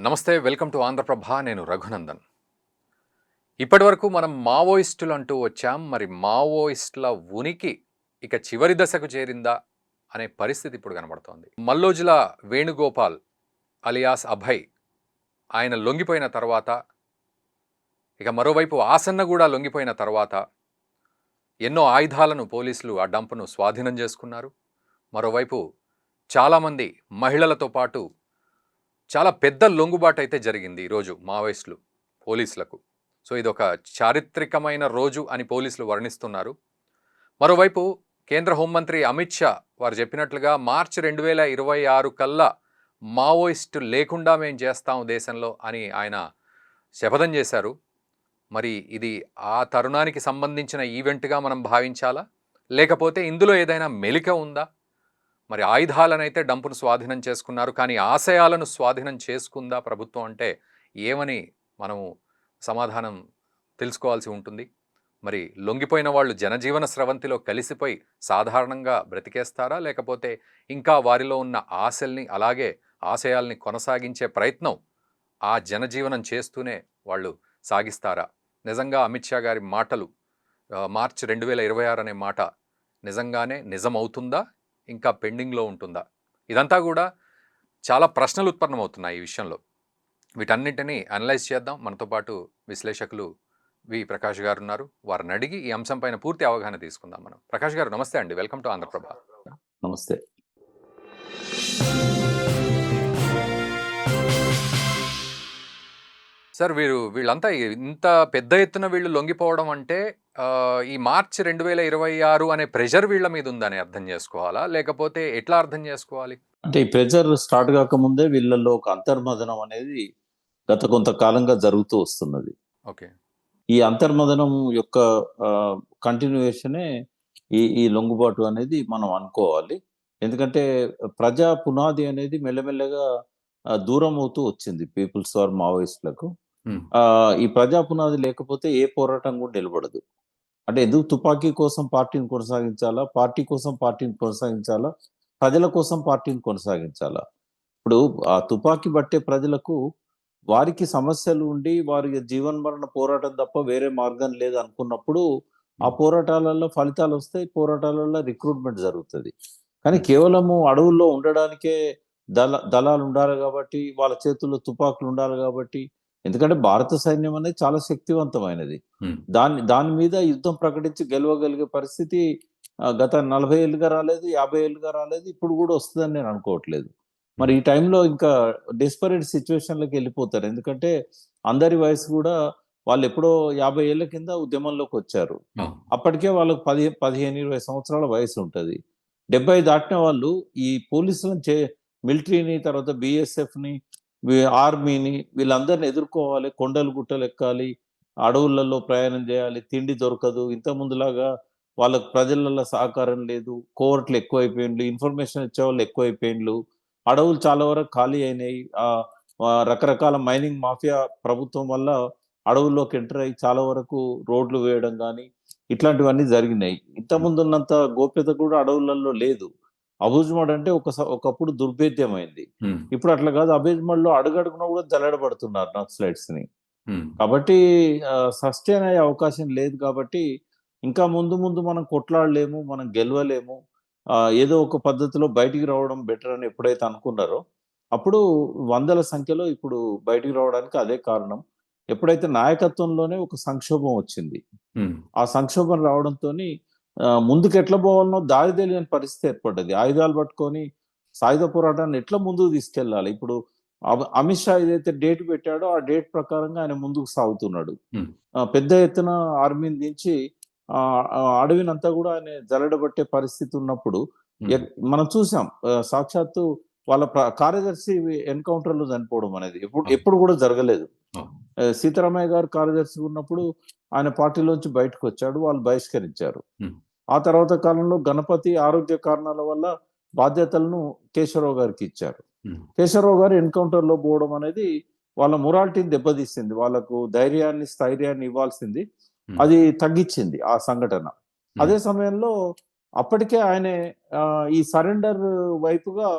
నమస్తే, welcome to Andhraprabha. నేను రఘునందన్. ఇప్పటివరకు మనం మావోయిస్టులు అంటూ వచ్చాం. మరి మావోయిస్టుల ఉనికి ఇక చివరి దశకు చేరిందా అనే పరిస్థితి ఇప్పుడు కనబడుతోంది. మల్లోజుల వేణుగోపాల్ అలియాస్ అభయ్ ఆయన లొంగిపోయిన తర్వాత, ఇక మరోవైపు ఆసన్న కూడా లొంగిపోయిన తర్వాత ఎన్నో ఆయుధాలను పోలీసులు ఆ డంపును స్వాధీనం చేసుకున్నారు. మరోవైపు చాలామంది మహిళలతో పాటు చాలా పెద్ద లొంగుబాటు అయితే జరిగింది ఈరోజు మావోయిస్టులు పోలీసులకు. సో ఇది ఒక చారిత్రకమైన రోజు అని పోలీసులు వర్ణిస్తున్నారు. మరోవైపు కేంద్ర హోంమంత్రి అమిత్ షా వారు చెప్పినట్లుగా మార్చి 2026 కల్లా మావోయిస్టు లేకుండా మేము చేస్తాం దేశంలో అని ఆయన శపథం చేశారు. మరి ఇది ఆ తరుణానికి సంబంధించిన ఈవెంట్గా మనం భావించాలా, లేకపోతే ఇందులో ఏదైనా మెలిక ఉందా? మరి ఆయుధాలనైతే డంపును స్వాధీనం చేసుకున్నారు, కానీ ఆశయాలను స్వాధీనం చేసుకుందా ప్రభుత్వం అంటే ఏమని మనము సమాధానం తెలుసుకోవాల్సి ఉంటుంది. మరి లొంగిపోయిన వాళ్ళు జనజీవన స్రవంతిలో కలిసిపోయి సాధారణంగా బ్రతికేస్తారా, లేకపోతే ఇంకా వారిలో ఉన్న ఆశల్ని అలాగే ఆశయాల్ని కొనసాగించే ప్రయత్నం ఆ జనజీవనం చేస్తూనే వాళ్ళు సాగిస్తారా? నిజంగా అమిత్ షా గారి మాటలు మార్చి 2026 అనే మాట నిజంగానే నిజమవుతుందా, ఇంకా పెండింగ్లో ఉంటుందా? ఇదంతా కూడా చాలా ప్రశ్నలు ఉత్పన్నమవుతున్నాయి ఈ విషయంలో. వీటన్నింటినీ అనలైజ్ చేద్దాం. మనతో పాటు విశ్లేషకులు వి ప్రకాష్ గారు ఉన్నారు. వారిని అడిగి ఈ అంశం పైన పూర్తి అవగాహన తీసుకుందాం మనం. ప్రకాష్ గారు నమస్తే అండి, వెల్కమ్ టు ఆంధ్రప్రభ. నమస్తే. సార్, వీళ్ళంతా ఇంత పెద్ద ఎత్తున వీళ్ళు లొంగిపోవడం అంటే ఈ మార్చి 2026 అనే ప్రెషర్ వీళ్ళ మీద ఉందని అర్థం చేసుకోవాలా, లేకపోతే ఎట్లా అర్థం చేసుకోవాలి? అంటే ఈ ప్రెజర్ స్టార్ట్ కాకముందే వీళ్ళల్లో ఒక అంతర్మదనం అనేది గత కొంతకాలంగా జరుగుతూ వస్తున్నది. ఓకే. ఈ అంతర్మదనం యొక్క కంటిన్యూయేషనే ఈ లొంగుబాటు అనేది మనం అనుకోవాలి. ఎందుకంటే ప్రజా పునాది అనేది మెల్లమెల్లగా దూరం అవుతూ వచ్చింది పీపుల్స్ ఆర్ మావోయిస్టులకు. ఈ ప్రజా పునాది లేకపోతే ఏ పోరాటం కూడా నిలబడదు. అంటే ఎందుకు తుపాకీ కోసం పార్టీని కొనసాగించాలా, పార్టీ కోసం పార్టీని కొనసాగించాలా, ప్రజల కోసం పార్టీని కొనసాగించాలా? ఇప్పుడు ఆ తుపాకీ పట్టే ప్రజలకు వారికి సమస్యలు ఉండి వారి జీవన్మరణ పోరాటం తప్ప వేరే మార్గం లేదు అనుకున్నప్పుడు ఆ పోరాటాలలో ఫలితాలు వస్తాయి, పోరాటాలలో రిక్రూట్మెంట్ జరుగుతుంది. కానీ కేవలము అడవుల్లో ఉండడానికే దళాలు ఉండాలి కాబట్టి, వాళ్ళ చేతుల్లో తుపాకులు ఉండాలి కాబట్టి, ఎందుకంటే భారత సైన్యం అనేది చాలా శక్తివంతమైనది. దాని మీద యుద్ధం ప్రకటించి గెలవగలిగే పరిస్థితి గత 40 ఏళ్ళుగా రాలేదు, 50 ఏళ్ళుగా రాలేదు, ఇప్పుడు కూడా వస్తుందని నేను అనుకోవట్లేదు. మరి ఈ టైంలో ఇంకా డెస్పరేట్ సిచ్యువేషన్లోకి వెళ్ళిపోతారు. ఎందుకంటే అందరి వయసు కూడా వాళ్ళు ఎప్పుడో 50 ఏళ్ల కింద ఉద్యమంలోకి వచ్చారు. అప్పటికే వాళ్ళకు 15-20 సంవత్సరాల వయసు ఉంటుంది. 70 దాటిన వాళ్ళు ఈ పోలీసులను మిలిటరీని, తర్వాత బిఎస్ఎఫ్ని, ఆర్మీని వీళ్ళందరిని ఎదుర్కోవాలి, కొండలు గుట్టలు ఎక్కాలి, అడవులలో ప్రయాణం చేయాలి, తిండి దొరకదు. ఇంత ముందులాగా వాళ్ళకు ప్రజలలో సహకారం లేదు, కోవర్ట్లు ఎక్కువైపోయిండ్లు, ఇన్ఫర్మేషన్ ఇచ్చేవాళ్ళు ఎక్కువైపోయిండ్లు, అడవులు చాలా వరకు ఖాళీ అయినాయి. రకరకాల మైనింగ్ మాఫియా ప్రభుత్వం వల్ల అడవుల్లోకి ఎంటర్ అయ్యి చాలా వరకు రోడ్లు వేయడం కానీ ఇట్లాంటివన్నీ జరిగినాయి. ఇంతకుముందు ఉన్నంత గోప్యత కూడా అడవులలో లేదు. అబూజ్మడ్ అంటే ఒకప్పుడు దుర్భేద్యమైంది. ఇప్పుడు అట్లా కాదు. అబూజ్మడ్లో అడుగడుగున కూడా జల్లెడబడుతున్నారు నక్సలైట్స్ ని. కాబట్టి సస్టైన్ అయ్యే అవకాశం లేదు. కాబట్టి ఇంకా ముందు మనం కొట్లాడలేము, మనం గెలవలేము, ఏదో ఒక పద్ధతిలో బయటికి రావడం బెటర్ అని ఎప్పుడైతే అనుకున్నారో అప్పుడు వందల సంఖ్యలో ఇప్పుడు బయటికి రావడానికి అదే కారణం. ఎప్పుడైతే నాయకత్వంలోనే ఒక సంక్షోభం వచ్చింది, ఆ సంక్షోభం రావడంతో ముందుకు ఎట్లా పోవాలనో దారి తెలియని పరిస్థితి ఏర్పడ్డది. ఆయుధాలు పట్టుకొని సాయుధ పోరాటాన్ని ఎట్లా ముందుకు తీసుకెళ్లాలి. ఇప్పుడు అమిత్ షా ఏదైతే డేట్ పెట్టాడో ఆ డేట్ ప్రకారంగా ఆయన ముందుకు సాగుతున్నాడు. పెద్ద ఎత్తున ఆర్మీని దించి అడవినంతా కూడా ఆయన జల్లెడబట్టే పరిస్థితి ఉన్నప్పుడు మనం చూసాం సాక్షాత్తు వాళ్ళ కార్యదర్శి ఎన్కౌంటర్ లో చనిపోవడం అనేది ఎప్పుడు కూడా జరగలేదు. సీతారామయ్య గారు కార్యదర్శి ఉన్నప్పుడు ఆయన పార్టీలోంచి బయటకు వచ్చాడు, వాళ్ళు బహిష్కరించారు. ఆ తర్వాత కాలంలో గణపతి ఆరోగ్య కారణాల వల్ల బాధ్యతలను కేశవరావు గారికి ఇచ్చారు. కేశవరావు గారు ఎన్కౌంటర్ లో పోవడం అనేది వాళ్ళ మొరాలిటీని దెబ్బతీసింది, వాళ్ళకు ధైర్యాన్ని స్థైర్యాన్ని ఇవ్వాల్సింది అది తగ్గించింది ఆ సంఘటన. అదే సమయంలో అప్పటికే ఆయన ఈ సరెండర్ వైపుగా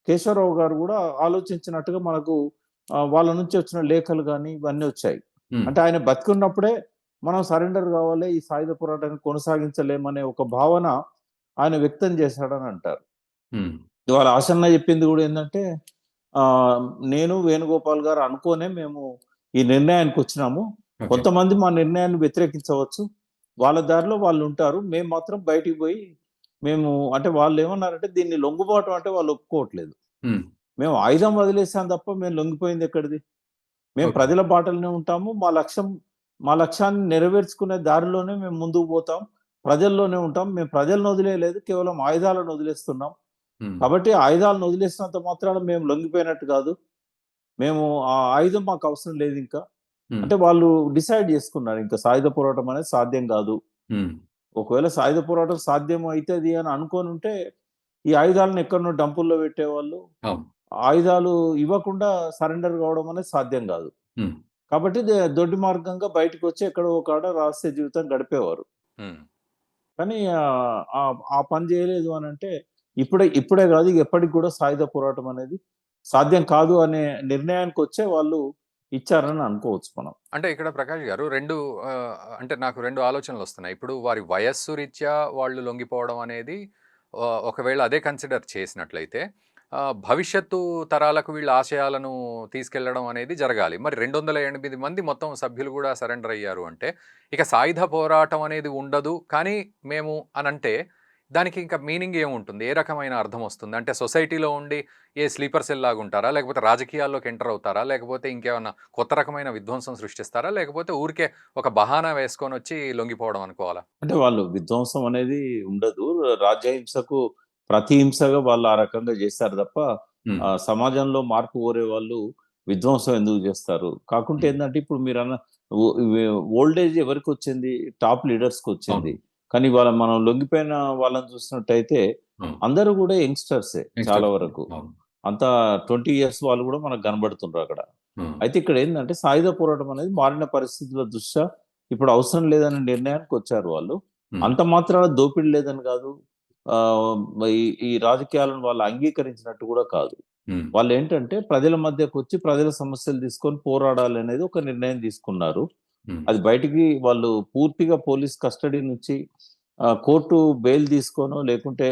కేశవరావు గారు కూడా ఆలోచించినట్టుగా మనకు వాళ్ళ నుంచి వచ్చిన లేఖలు కానీ ఇవన్నీ వచ్చాయి. ఉమ్, అంటే ఆయన బతికున్నప్పుడే మనం సరెండర్ కావాలి, ఈ సాయుధ పోరాటాన్ని కొనసాగించలేమనే ఒక భావన ఆయన వ్యక్తం చేశాడని అంటారు. ఉమ్, ఇవాళ ఆసన్న చెప్పింది కూడా ఏంటంటే, ఆ, నేను వేణుగోపాల్ గారు అనుకోనే మేము ఈ నిర్ణయానికి వచ్చినాము. ఓకే. కొంతమంది మా నిర్ణయాన్ని వ్యతిరేకించవచ్చు, వాళ్ళ దారిలో వాళ్ళు ఉంటారు, మేము మాత్రం బయటికి పోయి మేము అంటే వాళ్ళు ఏమన్నారంటే దీన్ని లొంగుబాటు అంటే వాళ్ళు ఒప్పుకోవట్లేదు. ఉమ్, మేము ఆయుధం వదిలేసాం తప్ప మేము లొంగిపోయింది ఎక్కడిది? మేము ఓకే. ప్రజల బాటలోనే ఉంటాము, మా లక్ష్యాన్ని నెరవేర్చుకునే దారిలోనే మేము ముందుకు పోతాం, ప్రజల్లోనే ఉంటాం, మేము ప్రజలను వదిలేయలేదు, కేవలం ఆయుధాలను వదిలేస్తున్నాం. ఉమ్, కాబట్టి ఆయుధాలను వదిలేసినంత మాత్రాన మేము లొంగిపోయినట్టు కాదు, మేము ఆ ఆయుధం మాకు అవసరం లేదు ఇంకా. ఉమ్, అంటే వాళ్ళు డిసైడ్ చేసుకున్నారు ఇంకా సాయుధ పోరాటం అనేది సాధ్యం కాదు. ఉమ్, ఒకవేళ సాయుధ పోరాటం సాధ్యం అవుతుంది అని అనుకొని ఉంటే ఈ ఆయుధాలను ఎక్కడనో డంపుల్లో పెట్టేవాళ్ళు, అవును. ఆయుధాలు ఇవ్వకుండా సరెండర్ కావడం అనేది సాధ్యం కాదు. ఉమ్, కాబట్టి దొడ్డి మార్గంగా బయటకు వచ్చి ఎక్కడో ఒక ఆడ రహస్య జీవితం గడిపేవారు. ఉమ్. కానీ ఆ పని చేయలేదు అని అంటే ఇప్పుడే కాదు, ఎప్పటికి కూడా సాయుధ పోరాటం అనేది సాధ్యం కాదు అనే నిర్ణయానికి వచ్చే వాళ్ళు ఇచ్చారని అనుకోవచ్చు మనం. అంటే ఇక్కడ ప్రకాష్ గారు అంటే నాకు రెండు ఆలోచనలు వస్తున్నాయి. ఇప్పుడు వారి వయస్సు రీత్యా వాళ్ళు లొంగిపోవడం అనేది ఒకవేళ అదే కన్సిడర్ చేసినట్లయితే భవిష్యత్తు తరాలకు వీళ్ళ ఆశయాలను తీసుకెళ్లడం అనేది జరగాలి. మరి 208 మంది మొత్తం సభ్యులు కూడా సరెండర్ అయ్యారు అంటే ఇక సాయుధ పోరాటం అనేది ఉండదు. కానీ మేము అనంటే దానికి ఇంకా మీనింగ్ ఏముంటుంది? ఏ రకమైన అర్థం వస్తుంది? అంటే సొసైటీలో ఉండి స్లీపర్ సెల్ లాగా ఉంటారా? లేకపోతే రాజకీయాల్లోకి ఎంటర్ అవుతారా? లేకపోతే ఇంకేమన్నా కొత్త రకమైన విధ్వంసం సృష్టిస్తారా? లేకపోతే ఊరికే ఒక బహానా వేసుకొని వచ్చి లొంగిపోవడం అనుకోవాలా? అంటే వాళ్ళు విధ్వంసం అనేది ఉండదు. రాజ్యహింసకు ప్రతిహింసగా వాళ్ళు ఆ రకంగా చేస్తారు తప్ప హ్మ్. సమాజంలో మార్పు కోరే వాళ్ళు విధ్వంసం ఎందుకు చేస్తారు? కాకుంటే హ్మ్. ఏందంటే ఇప్పుడు మీరన్న ఓల్డ్ ఏజ్ ఎవరికొచ్చింది? టాప్ లీడర్స్‌కి వచ్చింది. అవును. కానీ మనం లొంగిపోయిన వాళ్ళని చూసినట్టయితే అవును. అందరూ కూడా యంగ్‌స్టర్సే చాలా యంగ్‌స్టర్స్. వరకు. అవును. అంతా 20 ఇయర్స్ వాళ్ళు కూడా మనకు కనబడుతుండ్రు అక్కడ. హ్మ్. అయితే ఇక్కడ ఏందంటే సాయుధ పోరాటం అనేది మారిన పరిస్థితుల దృష్ట్యా ఇప్పుడు అవసరం లేదనే నిర్ణయానికి వచ్చారు వాళ్ళు. హ్మ్. అంత మాత్రాన దోపిడీ లేదని కాదు. ఈ రాజకీయాలను వాళ్ళు అంగీకరించినట్టు కూడా కాదు. హ్మ్. వాళ్ళేంటంటే ప్రజల మధ్యకొచ్చి ప్రజల సమస్యలు తీసుకొని పోరాడాలనేది ఒక నిర్ణయం తీసుకున్నారు. హ్మ్. అది బయటికి వాళ్ళు పూర్తిగా పోలీస్ కస్టడీ నుంచి కోర్టు బెయిల్ తీసుకోనో లేకుంటే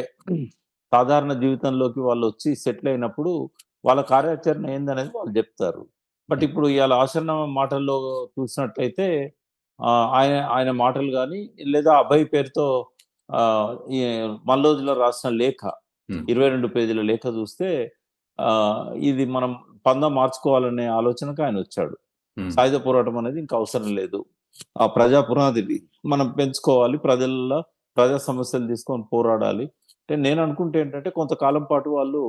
సాధారణ జీవితంలోకి వాళ్ళొచ్చి సెటిల్ అయినప్పుడు వాళ్ళ కార్యాచరణ ఏందనేది వాళ్ళు జెప్తారు. బట్ హ్మ్. ఇప్పుడు ఇయాల ఆసన్న మాటల్లో చూసినట్టయితే ఆయన ఆయన మాటలు గాని, లేదా అభయ్ పేరుతో ఈ మల్లోజులో రాసిన లేఖ, హ్మ్. 22 పేజీల లేఖ చూస్తే ఇది మనం పందా మార్చుకోవాలనే ఆలోచనకు ఆయనొచ్చాడు. హ్మ్. సాయుధ పోరాటం అనేది ఇంకా అవసరం లేదు, ఆ ప్రజా పునాదిని మనం పెంచుకోవాలి, ప్రజా సమస్యలు తీసుకొని పోరాడాలి. అంటే నేను అనుకుంటే ఏంటంటే కొంతకాలం పాటు వాళ్ళు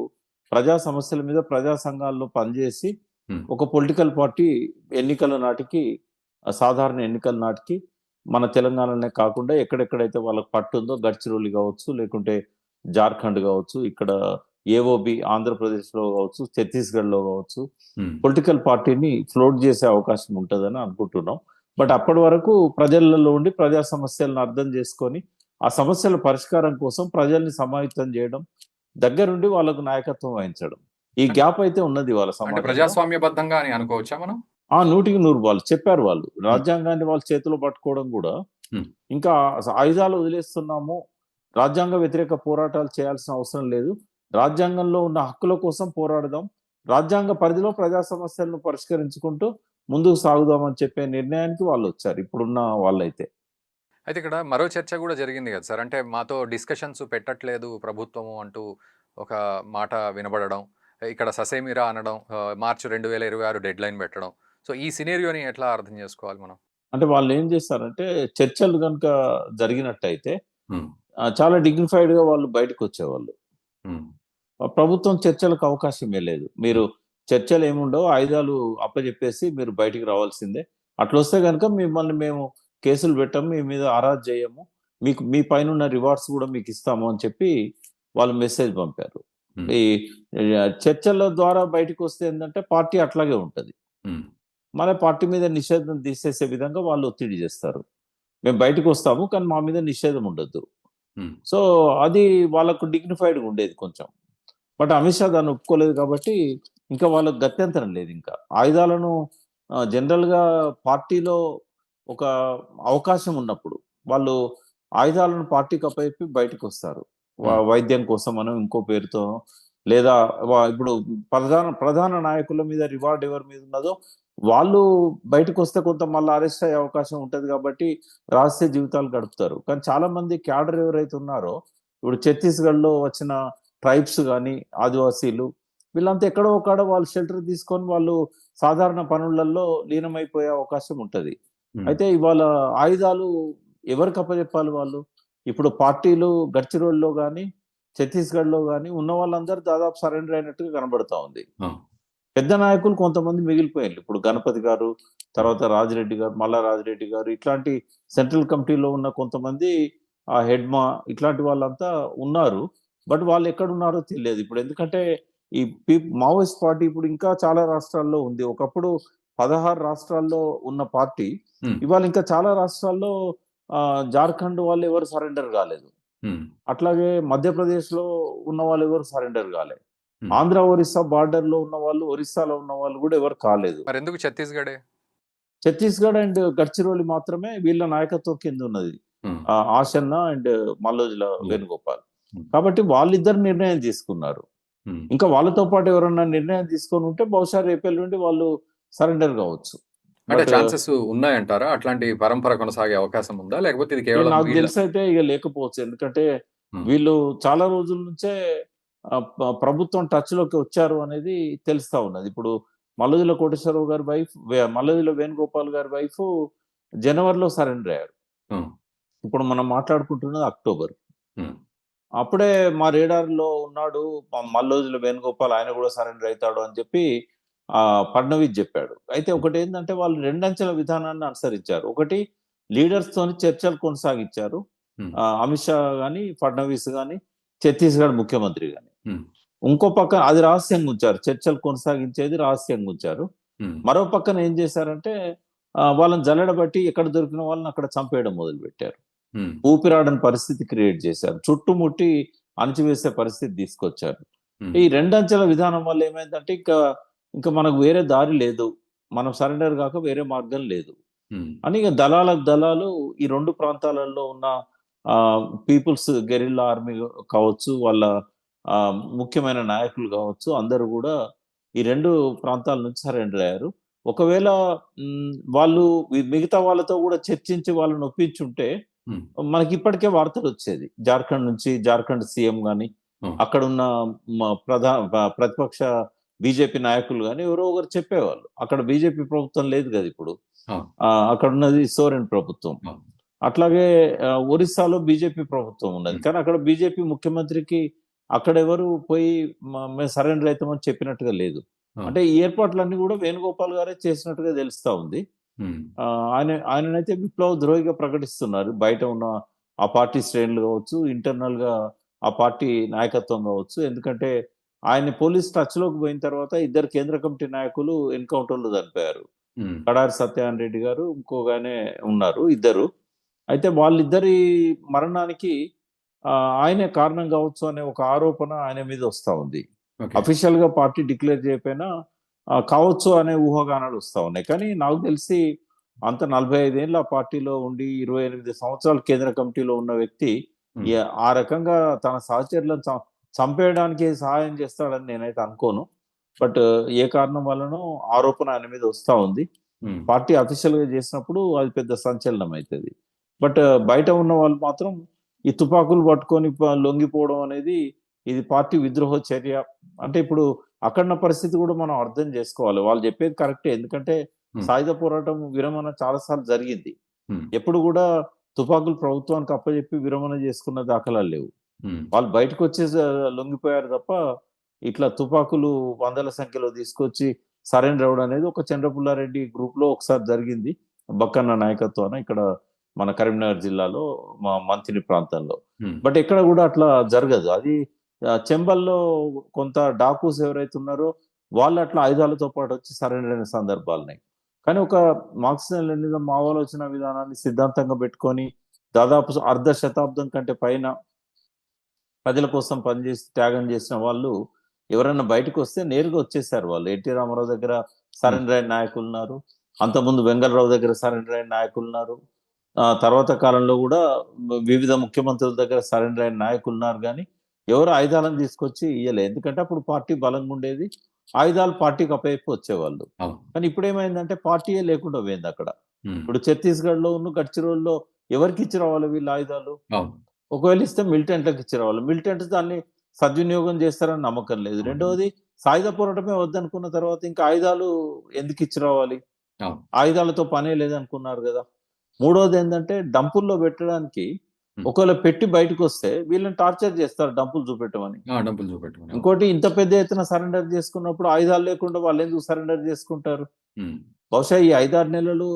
ప్రజా సమస్యల మీద ప్రజా సంఘాల్లో పనిచేసి హ్మ్. ఒక పొలిటికల్ పార్టీ ఎన్నికల నాటికి సాధారణ ఎన్నికల నాటికి మన తెలంగాణనే కాకుండా ఎక్కడెక్కడైతే వాళ్ళకి పట్టుందో గడ్చిరోలి కావచ్చు, లేకుంటే జార్ఖండ్ కావచ్చు, ఇక్కడ ఏఓబి ఆంధ్రప్రదేశ్‌లో కావచ్చు, ఛత్తీస్‌గఢ్‌లో కావచ్చు, హ్మ్. పొలిటికల్ పార్టీని ఫ్లోట్ చేసే అవకాశం ఉంటదని అనుకుంటున్నాం. బట్ అప్పటి వరకు ప్రజలలో ఉండి ప్రజా సమస్యలను అర్థం చేసుకొని, ఆ సమస్యల పరిష్కారం కోసం ప్రజల్ని సమాయత్తం చేయడం, దగ్గరుండి వాళ్ళకు నాయకత్వం వహించడం. ఈ అన్ గ్యాప్ అయితే ఉన్నది వాళ్ళ అంటే సమాజంలో. ప్రజాస్వామ్యబద్ధంగా అని అనుకోవచ్చా మనం? 100కి 100 వాళ్ళు చెప్పారు వాళ్ళు. హ్మ్. రాజ్యాంగాన్ని వాళ్ళ చేతిలో పట్టుకోవడం గూడా, హ్మ్. ఇంకా ఆయుధాలు వదిలేస్తున్నాము, రాజ్యాంగ వ్యతిరేక పోరాటాలు చేయాల్సిన అవసరం లేదు, రాజ్యాంగంలో ఉన్న హక్కుల కోసం పోరాడదాం, రాజ్యాంగ పరిధిలో ప్రజా సమస్యలను పరిష్కరించుకుంటూ ముందుకు సాగుదామని చెప్పే నిర్ణయానికి వాళ్ళొచ్చారు ఇప్పుడున్న వాళ్ళైతే. అయితే ఇక్కడ మరో చర్చ కూడా జరిగింది కదా సార్. అంటే మాతో డిస్కషన్స్ పెట్టట్లేదు ప్రభుత్వము అంటూ ఒక మాట వినబడడం. ఇక్కడ ససేమిరా అనడం. మార్చి 2026 డెడ్‌లైన్ పెట్టడం. సో, ఈ సినారియోని ఎట్లా అర్థం చేసుకోవాలి మనం? అంటే వాళ్ళేం చేస్తారంటే చర్చలు గనుక జరిగినట్టయితే హ్మ్. చాలా డిగ్నిఫైడ్‌గా వాళ్ళు బయటకొచ్చేవాళ్ళు. హ్మ్. ప్రభుత్వం చర్చలకు అవకాశమే లేదు. మీరు హ్మ్. చర్చలేముండవు, ఆయుధాలు అప్పజెప్పేసి మీరు బయటికి రావాల్సిందే. అట్లొస్తే గనక మిమ్మల్ని మేము కేసులు పెట్టము, మీ మీద అరెస్ట్ జేయము, మీ పైనున్న రివార్డ్స్ గూడా మీకిస్తాము అని చెప్పి వాళ్ళు మెసేజ్ పంపారు. హ్మ్. ఈ చర్చల ద్వారా బయటికొస్తే ఏందంటే పార్టీ అట్లాగే ఉంటది. హ్మ్. మన పార్టీ మీద నిషేధం తీసేసే విధంగా వాళ్ళు ఒత్తిడి జేస్తారు. మేము బయటికొస్తాము, కానీ మా మీద నిషేధం ఉండొద్దు. హ్మ్. సో, అది వాళ్ళకు డిగ్నిఫైడ్‌గా ఉండేది కొంచెం. బట్ అమిత్ షా దాన్ని ఒప్పుకోలేదు కాబట్టి ఇంకా వాళ్ళకి గత్యంతరం లేదు. ఇంకా ఆయుధాలను జనరల్ గా పార్టీలో ఒక అవకాశం ఉన్నప్పుడు వాళ్ళు ఆయుధాలను పార్టీకి అప్పచెప్పి బయటకు వస్తారు. వైద్యం కోసం మనం ఇంకో పేరుతో, లేదా ఇప్పుడు ప్రధాన నాయకుల మీద రివార్డ్ ఎవరి మీద ఉన్నదో వాళ్ళు బయటకు వస్తే కొంత మళ్ళీ అరెస్ట్ అయ్యే అవకాశం ఉంటది కాబట్టి రహస్య జీవితాలు గడుపుతారు. కానీ చాలా మంది క్యాడర్ ఎవరైతే ఉన్నారో ఇప్పుడు ఛత్తీస్గఢ్ లో వచ్చిన ట్రైబ్స్ కానీ ఆదివాసీలు వీళ్ళంతా ఎక్కడో ఒకడ వాళ్ళు షెల్టర్ తీసుకొని వాళ్ళు సాధారణ పనులలో లీనమైపోయే అవకాశం ఉంటది. అయితే ఇవాళ ఆయుధాలు ఎవరికి అప్పచెప్పాలి వాళ్ళు? ఇప్పుడు పార్టీలు గడ్చిరోల్లో గాని, ఛత్తీస్గఢ్‌లో గాని ఉన్న వాళ్ళందరూ దాదాపు సరెండర్ అయినట్టుగా కనబడతా ఉంది. పెద్ద నాయకులు కొంతమంది మిగిలిపోయారు. ఇప్పుడు గణపతి గారు, తర్వాత రాజిరెడ్డి గారు, మల్లా రాజిరెడ్డి గారు ఇట్లాంటి సెంట్రల్ కమిటీలో ఉన్న కొంతమంది హెడ్మా ఇట్లాంటి వాళ్ళంతా ఉన్నారు. బట్ వాళ్ళు ఎక్కడున్నారో తెలియదు. ఇప్పుడు ఎందుకంటే ఈ మావోయిస్ట్ పార్టీ ఇప్పుడు ఇంకా చాలా రాష్ట్రాల్లో ఉంది. ఒకప్పుడు 16 రాష్ట్రాల్లో ఉన్న పార్టీ ఇవాళ ఇంకా చాలా రాష్ట్రాల్లో జార్ఖండ్ వాళ్ళు ఎవరు సరెండర్ కాలేదు. అట్లాగే మధ్యప్రదేశ్‌లో ఉన్న వాళ్ళు ఎవరు సరెండర్ కాలేదు. ఆంధ్ర ఒరిస్సా బార్డర్ లో ఉన్న వాళ్ళు, ఒరిస్సాలో ఉన్న వాళ్ళు కూడా ఎవరు కాలేదు. మరి ఎందుకు ఛత్తీస్గఢ్ ఛత్తీస్గఢ్ అండ్ గడ్చిరోలి మాత్రమే వీళ్ళ నాయకత్వం కింద ఉన్నది. ఆశన్న అండ్ మల్లోజుల వేణుగోపాల్. కాబట్టి వాళ్ళిద్దరు నిర్ణయం తీసుకున్నారు. ఇంకా వాళ్ళతో పాటు ఎవరన్నా నిర్ణయం తీసుకొని ఉంటే బహుశా రేపెల్లుండి వాళ్ళు సరెండర్ కావచ్చు. అంటే ఛాన్సెస్ ఉన్నాయంటారా? అట్లాంటి పరంపర కొనసాగే అవకాశం ఉందా? లేకపోతే ఇది కేవలం నాకు తెలిసి అయితే ఇక లేకపోవచ్చు. ఎందుకంటే వీళ్ళు చాలా రోజుల నుంచే ప్రభుత్వం టచ్ లోకి వచ్చారు అనేది తెలుస్తా ఉన్నది. ఇప్పుడు మల్లోజుల కోటేశ్వరరావు గారి వైఫ్, మల్లోజుల వేణుగోపాల్ గారి వైఫ్ జనవరిలో సరెండర్ అయ్యారు. ఇప్పుడు మనం మాట్లాడుకుంటున్నది అక్టోబర్. అప్పుడే మా రేడార్లో ఉన్నాడు మల్లోజుల వేణుగోపాల్, ఆయన కూడా సరెండర్ అవుతాడు అని చెప్పి ఫడ్నవీస్ చెప్పాడు. అయితే ఒకటి ఏంటంటే వాళ్ళు రెండంచెల విధానాన్ని అనుసరించారు. ఒకటి లీడర్స్ తోని చర్చలు కొనసాగించారు. అమిత్ షా గాని, ఫడ్నవీస్ గాని, ఛత్తీస్గఢ్ ముఖ్యమంత్రి గాని. ఇంకో పక్కన అది రహస్యంగా ఉంచారు. చర్చలు కొనసాగించేది రహస్యంగా ఉంచారు. మరో పక్కన ఏం చేశారంటే వాళ్ళని జల్లెడబట్టి ఎక్కడ దొరికిన వాళ్ళని అక్కడ చంపేయడం మొదలు పెట్టారు. ఊపిరాడని పరిస్థితి క్రియేట్ చేశారు. చుట్టుముట్టి అణచివేసే పరిస్థితి తీసుకొచ్చారు. ఈ రెండంచెల విధానం వల్ల ఏమైందంటే ఇంకా మనకు వేరే దారి లేదు, మనం సరెండర్ కాక వేరే మార్గం లేదు అని ఇక దళాలు ఈ రెండు ప్రాంతాలలో ఉన్న పీపుల్స్ గెరిల్లా ఆర్మీ కావచ్చు, వాళ్ళ ముఖ్యమైన నాయకులు కావచ్చు, అందరూ కూడా ఈ రెండు ప్రాంతాల నుంచి సరెండర్ అయ్యారు. ఒకవేళ వాళ్ళు మిగతా వాళ్ళతో కూడా చర్చించి వాళ్ళని ఒప్పించుంటే మనకి ఇప్పటికే వార్తలు వచ్చేది. జార్ఖండ్ సీఎం గాని, అక్కడ ఉన్న ప్రతిపక్ష బీజేపీ నాయకులు గాని ఎవరో ఒకరు చెప్పేవాళ్ళు. అక్కడ బీజేపీ ప్రభుత్వం లేదు కదా ఇప్పుడు, అక్కడ ఉన్నది సోరెన్ ప్రభుత్వం. అట్లాగే ఒరిస్సాలో బీజేపీ ప్రభుత్వం ఉన్నది, కానీ అక్కడ బీజేపీ ముఖ్యమంత్రికి అక్కడ ఎవరు పోయి మేము సరెండర్ అవుతామని చెప్పినట్టుగా లేదు. అంటే ఈ ఏర్పాట్లన్నీ కూడా వేణుగోపాల్ గారే చేసినట్టుగా తెలుస్తా ఉంది. ఆయననైతే విప్లవ ద్రోహిగా ప్రకటిస్తున్నారు. బయట ఉన్న ఆ పార్టీ శ్రేణులు కావచ్చు, ఇంటర్నల్ గా ఆ పార్టీ నాయకత్వం కావచ్చు. ఎందుకంటే ఆయన పోలీస్ టచ్ లోకి పోయిన తర్వాత ఇద్దరు కేంద్ర కమిటీ నాయకులు ఎన్కౌంటర్లు చనిపోయారు. కడారి సత్యనారాయణ రెడ్డి గారు, ఇంకోగానే ఉన్నారు ఇద్దరు. అయితే వాళ్ళిద్దరి మరణానికి ఆయనే కారణం కావచ్చు అనే ఒక ఆరోపణ ఆయన మీద వస్తా ఉంది. అఫీషియల్ గా పార్టీ డిక్లేర్ చేయకపోయినా కావచ్చు అనే ఊహాగానాలు వస్తా ఉన్నాయి. కానీ నాకు తెలిసి అంత 45 ఏళ్ళ పార్టీలో ఉండి 28 సంవత్సరాలు కేంద్ర కమిటీలో ఉన్న వ్యక్తి ఆ రకంగా తన సహచరులను చంపేయడానికి సహాయం చేస్తాడని నేనైతే అనుకోను. బట్ ఏ కారణం వల్లనో ఆరోపణ ఆయన మీద వస్తా ఉంది. పార్టీ అఫీషియల్ గా చేసినప్పుడు అది పెద్ద సంచలనం అవుతుంది. బట్ బయట ఉన్న వాళ్ళు మాత్రం ఈ తుపాకులు పట్టుకొని లొంగిపోవడం అనేది ఇది పార్టీ విద్రోహ చర్య. అంటే ఇప్పుడు అక్కడున్న పరిస్థితి కూడా మనం అర్థం చేసుకోవాలి. వాళ్ళు చెప్పేది కరెక్టే. ఎందుకంటే సాయుధ పోరాటం విరమణ చాలాసార్లు జరిగింది. ఎప్పుడు కూడా తుపాకులు ప్రభుత్వానికి అప్పచెప్పి విరమణ చేసుకున్న దాఖలాలు లేవు. వాళ్ళు బయటకు వచ్చి లొంగిపోయారు తప్ప ఇట్లా తుపాకులు వందల సంఖ్యలో తీసుకొచ్చి సరెండర్ అవ్వడం అనేది ఒక చంద్రపుల్లారెడ్డి గ్రూప్ లో ఒకసారి జరిగింది, బక్కన్న నాయకత్వాన, ఇక్కడ మన కరీంనగర్ జిల్లాలో మా మంత్రి ప్రాంతంలో. బట్ ఎక్కడ కూడా అట్లా జరగదు. అది చెంబల్లో కొంత డాకూస్ ఎవరైతే ఉన్నారో వాళ్ళు అట్లా ఆయుధాలతో పాటు వచ్చి సరెండర్ అయిన సందర్భాలున్నాయి. కానీ ఒక మార్క్సిజం లెనినిజం మావోలోచన విధానాన్ని సిద్ధాంతంగా పెట్టుకొని దాదాపు అర్ధ శతాబ్దం కంటే పైన ప్రజల కోసం పనిచేసి త్యాగం చేసిన వాళ్ళు ఎవరైనా బయటకు వస్తే నేరుగా వచ్చేసారు వాళ్ళు. ఎన్టీ రామారావు దగ్గర సరెండర్ అయిన నాయకులు ఉన్నారు, అంతకుముందు వెంగళరావు దగ్గర సరెండర్ అయిన నాయకులు ఉన్నారు, తర్వాత కాలంలో కూడా వివిధ ముఖ్యమంత్రుల దగ్గర సరెండర్ అయిన నాయకులు ఉన్నారు. కానీ ఎవరు ఆయుధాలను తీసుకొచ్చి ఇయ్యలే, ఎందుకంటే అప్పుడు పార్టీ బలంగా ఉండేది, ఆయుధాలు పార్టీకి అప్పైపు వచ్చేవాళ్ళు. అవును. కానీ ఇప్పుడు ఏమైందంటే పార్టీయే లేకుండా పోయింది అక్కడ. ఉమ్. ఇప్పుడు ఛత్తీస్గఢ్ లో ఉన్న గడ్చిరోల్లో ఎవరికి ఇచ్చి రావాలి వీళ్ళు ఆయుధాలు? అవును. ఒకవేళ ఇస్తే మిలిటెంట్లకు ఇచ్చి రావాలి. మిలిటెంట్స్ దాన్ని సద్వినియోగం చేస్తారని నమ్మకం లేదు. అవును. రెండవది, సాయుధ పోరాటమే వద్దనుకున్న తర్వాత ఇంకా ఆయుధాలు ఎందుకు ఇచ్చి రావాలి? అవును. ఆయుధాలతో పనే లేదనుకున్నారు కదా. మూడవది ఏంటంటే డంపుల్లో పెట్టడానికి ఉమ్. ఒకవేళ పెట్టి బయటకు వస్తే వీళ్ళని టార్చర్ చేస్తారు డబ్బులు చూపెట్టమని. డబ్బులు చూపెట్టుకుని. అవును. ఇంకోటి, ఇంత పెద్ద ఎత్తున సరెండర్ చేసుకున్నప్పుడు ఆయుధాలు లేకుండా వాళ్ళు ఎందుకు సరెండర్ చేసుకుంటారు? ఉమ్. బహుశా ఈ 5-6 నెలలు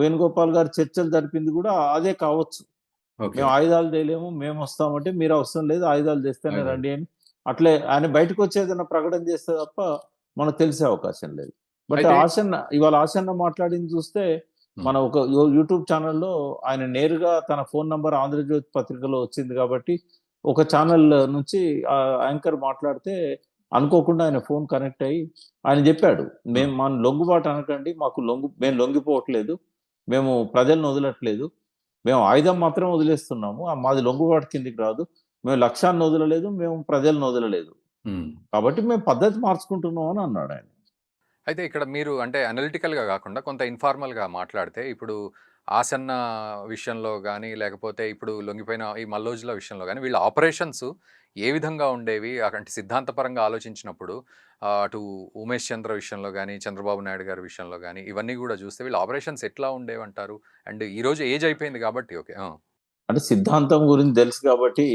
వేణుగోపాల్ గారు చర్చలు జరిపింది కూడా అదే కావచ్చు. ఓకే. మేము ఆయుధాలు చేయలేము, మేము వస్తామంటే మీరు అవసరం లేదు, ఆయుధాలు చేస్తేనే ఆయుధాలు. రండి అని అట్లే ఆయన బయటకు వచ్చి ఏదైనా ప్రకటన చేస్తే తప్ప మనకు తెలిసే అవకాశం లేదు. బట్ అయితే ఇవాళ ఆశన్న మాట్లాడింది చూస్తే, మన ఒక యూట్యూబ్ ఛానల్లో ఆయన నేరుగా తన ఫోన్ నంబర్ ఆంధ్రజ్యోతి పత్రికలో వచ్చింది కాబట్టి ఒక ఛానల్ నుంచి యాంకర్ మాట్లాడితే అనుకోకుండా ఆయన ఫోన్ కనెక్ట్ అయ్యి ఆయన చెప్పాడు, మేము మన లొంగుబాటు అనకండి, మేము లొంగిపోవట్లేదు, మేము ప్రజలను వదలట్లేదు, మేము ఆయుధం మాత్రం వదిలేస్తున్నాము, మాది లొంగుబాటు కిందికి రాదు, మేము లక్ష్యాన్ని వదలలేదు, మేము ప్రజలను వదలలేదు, ఉమ్. కాబట్టి మేము పద్ధతి మార్చుకుంటున్నాం అని అన్నాడు ఆయన. అయితే ఇక్కడ మీరు అంటే అనలిటికల్గా కాకుండా కొంత ఇన్ఫార్మల్గా మాట్లాడితే ఇప్పుడు ఆసన్న విషయంలో కానీ లేకపోతే ఇప్పుడు లొంగిపోయిన ఈ మల్లోజుల విషయంలో కానీ వీళ్ళ ఆపరేషన్స్ ఏ విధంగా ఉండేవి అంటే సిద్ధాంతపరంగా ఆలోచించినప్పుడు అటు ఉమేష్ చంద్ర విషయంలో కానీ చంద్రబాబు నాయుడు గారి విషయంలో కానీ ఇవన్నీ కూడా చూస్తే వీళ్ళ ఆపరేషన్స్ ఎట్లా ఉండేవి అంటారు? అండ్ ఈరోజు ఏజ్ అయిపోయింది కాబట్టి ఓకే. అంటే సిద్ధాంతం గురించి తెలుసు కాబట్టి